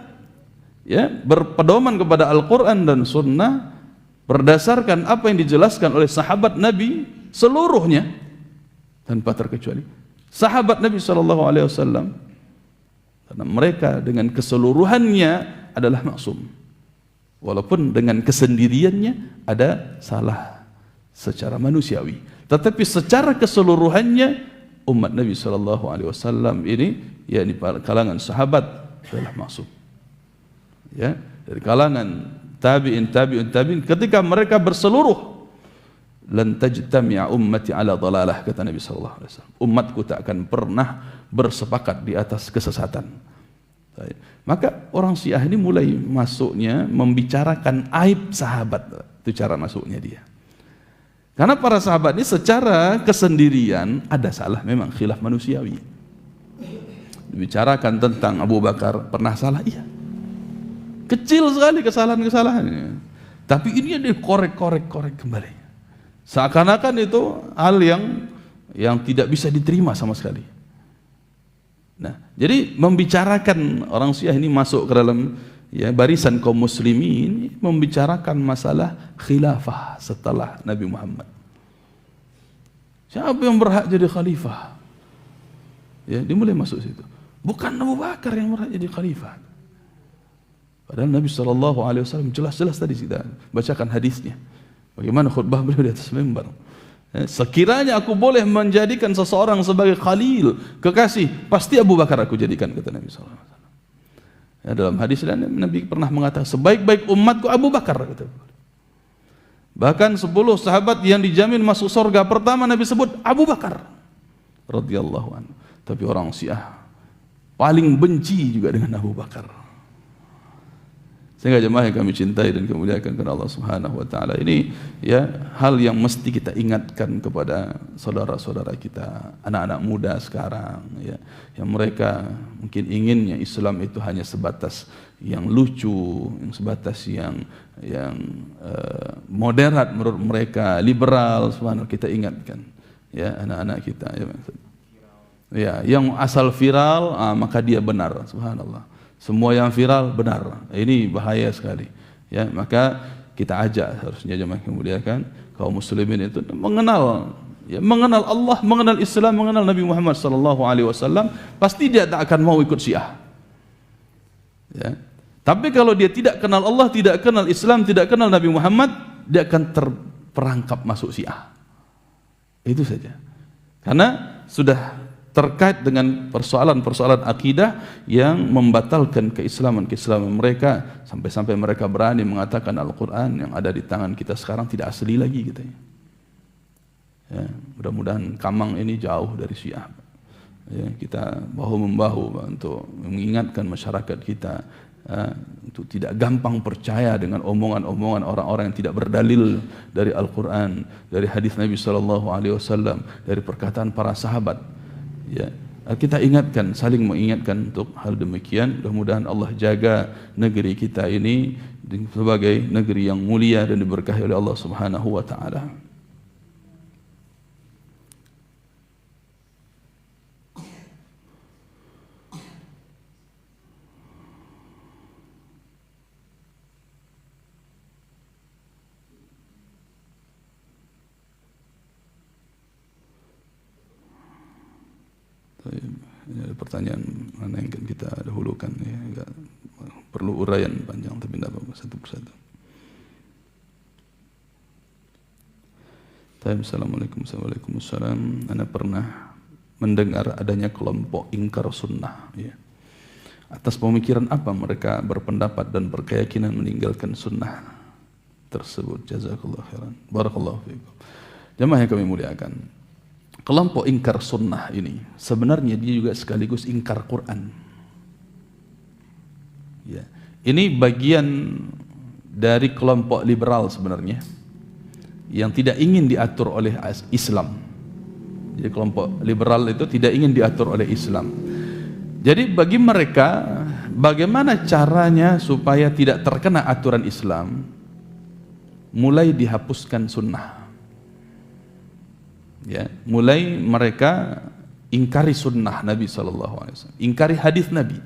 berpedoman kepada Al-Quran dan Sunnah berdasarkan apa yang dijelaskan oleh sahabat Nabi seluruhnya tanpa terkecuali, sahabat Nabi SAW, karena mereka dengan keseluruhannya adalah maksum, walaupun dengan kesendiriannya ada salah secara manusiawi, tetapi secara keseluruhannya umat Nabi SAW ini, yakni kalangan sahabat, adalah maksum. Ya, dari kalangan tabi'in, ketika mereka berseluruh, lan tajtami'a ummati ala dhalalah, kata Nabi SAW, umatku tak akan pernah bersepakat di atas kesesatan. Maka orang Syiah ini mulai masuknya membicarakan aib sahabat, itu cara masuknya dia. Karena para sahabat ini secara kesendirian ada salah, memang khilaf manusiawi. Dibicarakan tentang Abu Bakar, pernah salah, iya, kecil sekali kesalahan-kesalahannya, tapi ini dia korek kembali, seakan-akan itu hal yang tidak bisa diterima sama sekali. Nah, jadi membicarakan, orang Syiah ini masuk ke dalam barisan kaum muslimin, membicarakan masalah khilafah setelah Nabi Muhammad. Siapa yang berhak jadi khalifah? Dia mulai masuk situ. Bukan Abu Bakar yang berhak jadi khalifah. Padahal Nabi SAW jelas-jelas tadi kita bacakan hadisnya, bagaimana khutbah beliau di atas mimbar. Sekiranya aku boleh menjadikan seseorang sebagai khalil, kekasih, pasti Abu Bakar aku jadikan, kata Nabi SAW. Dalam hadis lain Nabi pernah mengatakan, sebaik-baik umatku Abu Bakar, kata. Bahkan 10 sahabat yang dijamin masuk surga pertama Nabi sebut Abu Bakar radhiyallahu anhu. Tapi orang Syiah paling benci juga dengan Abu Bakar. Sehingga jemaah yang kami cintai dan kami muliakan karena Allah Subhanahu wa taala, ini hal yang mesti kita ingatkan kepada saudara-saudara kita, anak-anak muda sekarang, yang mereka mungkin inginnya Islam itu hanya sebatas yang lucu, yang sebatas yang moderat menurut mereka, liberal. Subhanallah, kita ingatkan anak-anak kita, yang asal viral, maka dia benar. Subhanallah, semua yang viral benar. Ini bahaya sekali. Maka kita ajak, harusnya jemaah yang muliakan, kaum muslimin itu mengenal Allah, mengenal Islam, mengenal Nabi Muhammad SAW. Pasti dia tak akan mau ikut Syiah. Tapi kalau dia tidak kenal Allah, tidak kenal Islam, tidak kenal Nabi Muhammad, dia akan terperangkap masuk Syiah. Itu saja. Karena sudah terkait dengan persoalan-persoalan akidah yang membatalkan keislaman mereka, sampai-sampai mereka berani mengatakan Al-Quran yang ada di tangan kita sekarang tidak asli lagi, katanya. Mudah-mudahan Kamang ini jauh dari Syiah. Kita bahu-membahu untuk mengingatkan masyarakat kita untuk tidak gampang percaya dengan omongan-omongan orang-orang yang tidak berdalil dari Al-Quran, dari hadis Nabi SAW, dari perkataan para sahabat. Kita ingatkan, saling mengingatkan untuk hal demikian. Mudah-mudahan Allah jaga negeri kita ini sebagai negeri yang mulia dan diberkahi oleh Allah Subhanahu wa taala. Ini ada pertanyaan mana yang kita dahulukan, enggak perlu uraian panjang, tapi tidak apa-apa, satu persatu. Assalamualaikum warahmatullahi wabarakatuh. Anda pernah mendengar adanya kelompok ingkar sunnah, atas pemikiran apa mereka berpendapat dan berkeyakinan meninggalkan sunnah tersebut? Jazakallahu khairan, barakallahu fiikum. Jemaah yang kami muliakan, kelompok ingkar sunnah ini sebenarnya dia juga sekaligus ingkar Quran. Ini bagian dari kelompok liberal sebenarnya, yang tidak ingin diatur oleh Islam. Jadi kelompok liberal itu tidak ingin diatur oleh Islam. Jadi bagi mereka, bagaimana caranya supaya tidak terkena aturan Islam? Mulai dihapuskan sunnah. Ya, mulai mereka ingkari sunnah Nabi SAW, ingkari hadis Nabi.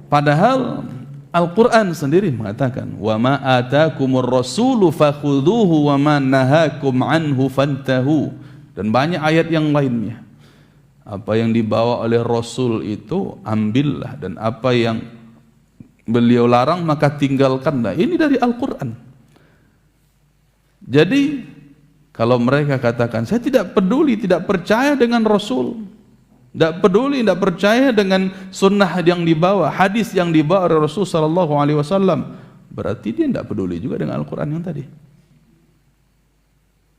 Padahal Al-Quran sendiri mengatakan, wa ma atakumur rasulu fakhudhuhu wa ma nahakum anhu fantahu, dan banyak ayat yang lainnya. Apa yang dibawa oleh Rasul itu ambillah, dan apa yang beliau larang maka tinggalkanlah. Ini dari Al-Quran. Jadi kalau mereka katakan, saya tidak peduli, tidak percaya dengan Rasul, tidak peduli, tidak percaya dengan sunnah yang dibawa, hadis yang dibawa oleh Rasul sallallahu alaihi wasallam, berarti dia tidak peduli juga dengan Al-Quran yang tadi.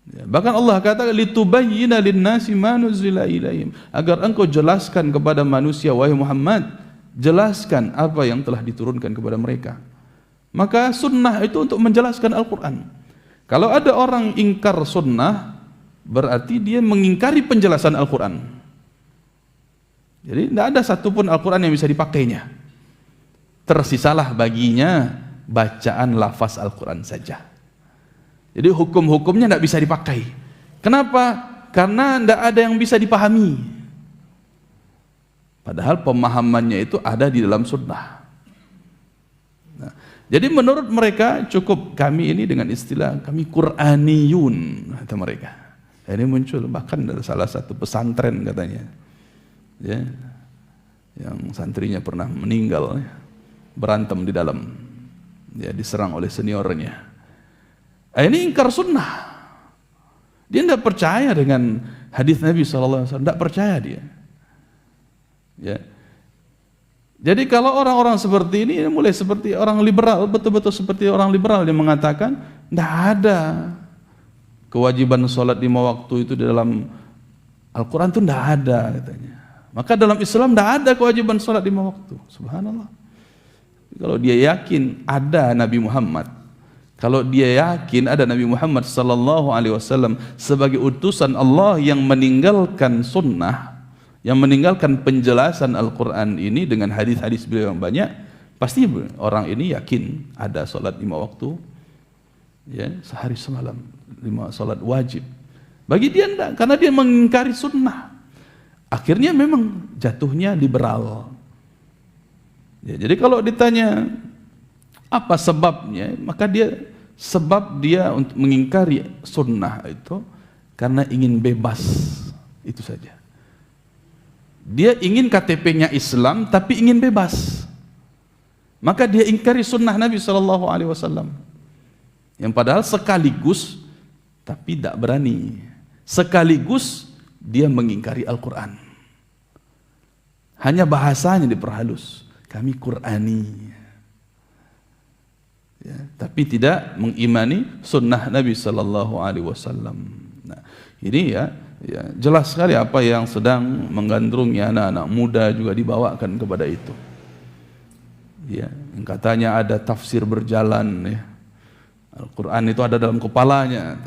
Ya, bahkan Allah katakan, litubayyina linnasi ma nuzila ilaihim, agar engkau jelaskan kepada manusia, wahai Muhammad, jelaskan apa yang telah diturunkan kepada mereka. Maka sunnah itu untuk menjelaskan Al-Quran. Kalau ada orang ingkar sunnah, berarti dia mengingkari penjelasan Al-Quran. Jadi tidak ada satupun Al-Quran yang bisa dipakainya. Tersisalah baginya bacaan lafaz Al-Quran saja. Jadi hukum-hukumnya tidak bisa dipakai. Kenapa? Karena tidak ada yang bisa dipahami. Padahal pemahamannya itu ada di dalam sunnah. Nah, jadi menurut mereka cukup kami ini dengan istilah kami Qur'aniyun, kata mereka. Ini muncul bahkan dari salah satu pesantren katanya, ya, yang santrinya pernah meninggal, ya, berantem di dalam, ya, diserang oleh seniornya. Ini ingkar sunnah. Dia tidak percaya dengan hadis Nabi SAW, tidak percaya dia. Ya. Jadi kalau orang-orang seperti ini mulai seperti orang liberal, betul-betul seperti orang liberal, dia mengatakan tidak ada kewajiban sholat 5 waktu itu di dalam Al-Quran itu tidak ada, katanya. Maka dalam Islam tidak ada kewajiban sholat 5 waktu. Subhanallah. Kalau dia yakin ada Nabi Muhammad, kalau dia yakin ada Nabi Muhammad sallallahu alaihi wasallam sebagai utusan Allah yang meninggalkan sunnah, yang meninggalkan penjelasan Al-Quran ini dengan hadis-hadis beliau yang banyak, pasti orang ini yakin ada sholat 5 waktu, ya, sehari semalam, 5 sholat wajib. Bagi dia enggak, karena dia mengingkari sunnah. Akhirnya memang jatuhnya liberal. Ya, jadi kalau ditanya apa sebabnya, maka sebab dia untuk mengingkari sunnah itu karena ingin bebas, itu saja. Dia ingin KTP-nya Islam tapi ingin bebas, maka dia ingkari sunnah Nabi SAW, yang padahal sekaligus tapi tidak berani, sekaligus dia mengingkari Al-Quran, hanya bahasanya diperhalus, kami Qur'ani, ya, tapi tidak mengimani sunnah Nabi SAW. Nah, ini ya jelas sekali apa yang sedang menggandrungi anak-anak muda juga dibawakan kepada itu. Ya, yang katanya ada tafsir berjalan, ya. Al-Quran itu ada dalam kepalanya.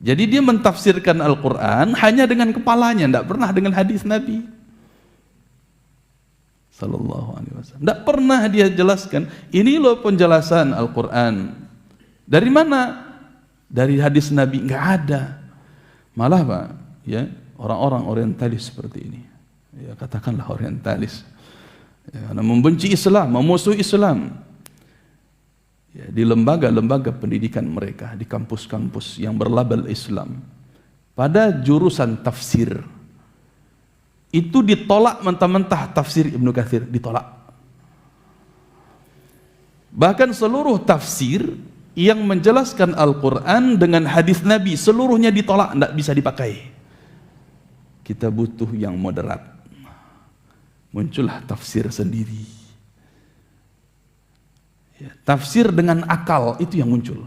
Jadi dia mentafsirkan Al-Quran hanya dengan kepalanya, tidak pernah dengan hadis Nabi sallallahu alaihi wasallam. Tidak pernah dia jelaskan, ini loh penjelasan Al-Quran. Dari mana? Dari hadis Nabi, enggak ada. Malah Pak, ya, orang-orang orientalis seperti ini, ya, katakanlah orientalis, ya, karena membenci Islam, memusuhi Islam, ya, di lembaga-lembaga pendidikan mereka, di kampus-kampus yang berlabel Islam, pada jurusan tafsir itu ditolak mentah-mentah. Tafsir Ibnu Katsir ditolak. Bahkan seluruh tafsir yang menjelaskan Al-Quran dengan hadis Nabi seluruhnya ditolak, tidak bisa dipakai. Kita butuh yang moderat. Muncullah tafsir sendiri, ya, tafsir dengan akal, itu yang muncul.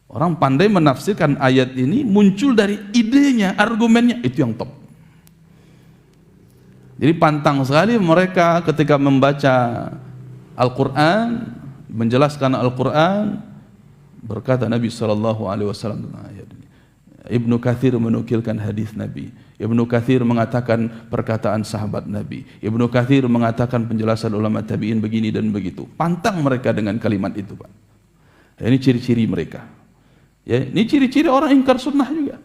Orang pandai menafsirkan ayat ini, muncul dari idenya, argumennya, itu yang top. Jadi pantang sekali mereka ketika membaca Al-Quran, menjelaskan Al-Quran, berkata Nabi SAW ayat ini. Ibnu Katsir menukilkan hadis Nabi, Ibnu Katsir mengatakan perkataan sahabat Nabi. Ibnu Katsir mengatakan penjelasan ulama tabi'in begini dan begitu. Pantang mereka dengan kalimat itu, Pak. Ini ciri-ciri mereka. Ya, ini ciri-ciri orang ingkar sunnah juga.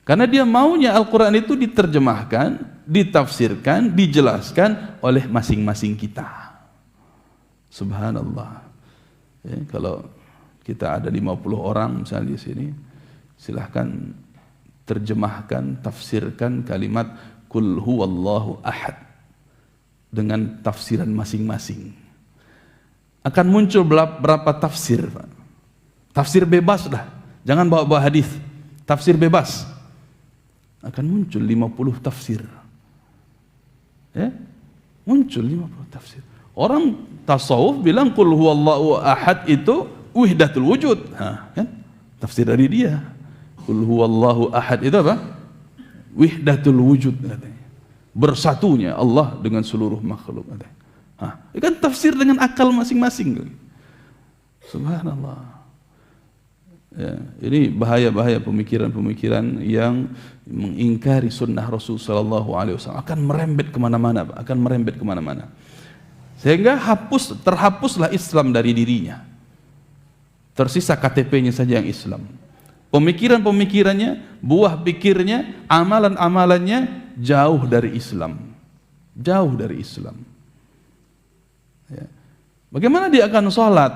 Karena dia maunya Al-Quran itu diterjemahkan, ditafsirkan, dijelaskan oleh masing-masing kita. Subhanallah. Ya, kalau kita ada 50 orang misalnya di sini, silahkan terjemahkan, tafsirkan kalimat Qul huwallahu ahad dengan tafsiran masing-masing. Akan muncul berapa tafsir, Pak. Tafsir bebas lah, jangan bawa-bawa hadis. Tafsir bebas. Akan muncul 50 tafsir. Ya? Muncul 50 tafsir. Orang tasawuf bilang Qul huwallahu ahad itu wahdatul wujud. Kan? Tafsir dari dia. Qul huwallahu ahad itu apa? Wahdatul wujud katanya. Bersatunya Allah dengan seluruh makhluk katanya. Itu kan tafsir dengan akal masing-masing. Subhanallah. Ya, ini bahaya-bahaya pemikiran-pemikiran yang mengingkari sunnah Rasul sallallahu alaihi wasallam, akan merembet kemana-mana, Pak. Akan merembet kemana-mana. Sehingga terhapuslah Islam dari dirinya. Tersisa KTP-nya saja yang Islam. Pemikiran-pemikirannya, buah pikirnya, amalan-amalannya jauh dari Islam. Jauh dari Islam. Ya. Bagaimana dia akan sholat?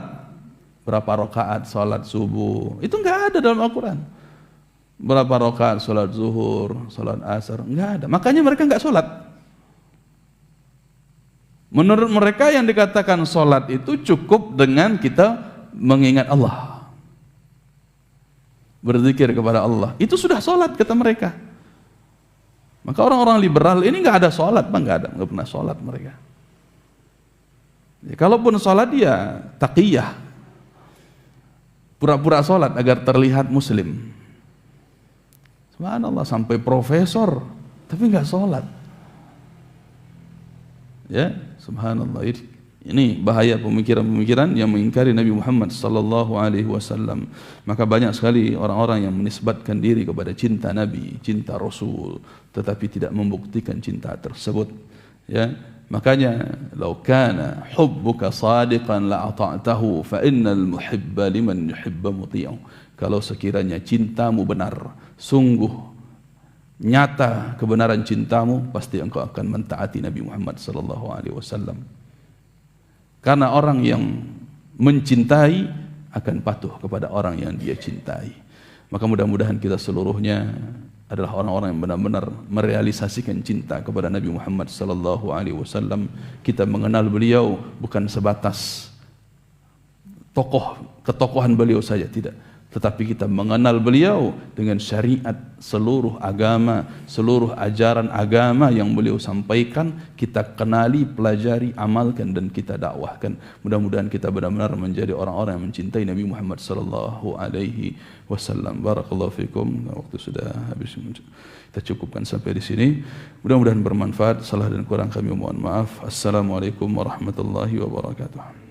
Berapa rakaat sholat subuh? Itu enggak ada dalam Al-Quran. Berapa rakaat sholat zuhur, sholat asar? Enggak ada. Makanya mereka enggak sholat. Menurut mereka yang dikatakan sholat itu cukup dengan kita mengingat Allah, berzikir kepada Allah. Itu sudah sholat kata mereka. Maka orang-orang liberal ini enggak ada sholat, Bang, enggak pernah sholat mereka. Ya, kalaupun sholat dia taqiyah, pura-pura sholat agar terlihat muslim. Subhanallah, sampai profesor tapi enggak sholat. Ya, subhanallah. Ini bahaya pemikiran-pemikiran yang mengingkari Nabi Muhammad sallallahu alaihi wasallam. Maka banyak sekali orang-orang yang menisbatkan diri kepada cinta Nabi, cinta Rasul, tetapi tidak membuktikan cinta tersebut. Ya, makanya law kana hubbuka sadiqan la ata'tahu fa innal muhibba liman yuhibbu muti'u. Kalau sekiranya cintamu benar, sungguh nyata kebenaran cintamu, pasti engkau akan mentaati Nabi Muhammad sallallahu alaihi wasallam. Karena orang yang mencintai akan patuh kepada orang yang dia cintai. Maka mudah-mudahan kita seluruhnya adalah orang-orang yang benar-benar merealisasikan cinta kepada Nabi Muhammad sallallahu alaihi wasallam. Kita mengenal beliau bukan sebatas ketokohan beliau saja, tidak. Tetapi kita mengenal beliau dengan syariat, seluruh agama, seluruh ajaran agama yang beliau sampaikan, kita kenali, pelajari, amalkan dan kita dakwahkan. Mudah-mudahan kita benar-benar menjadi orang-orang yang mencintai Nabi Muhammad sallallahu alaihi wasallam. Barakallahu fikum. Waktu sudah habis. Kita cukupkan sampai di sini. Mudah-mudahan bermanfaat. Salah dan kurang kami mohon maaf. Assalamualaikum warahmatullahi wabarakatuh.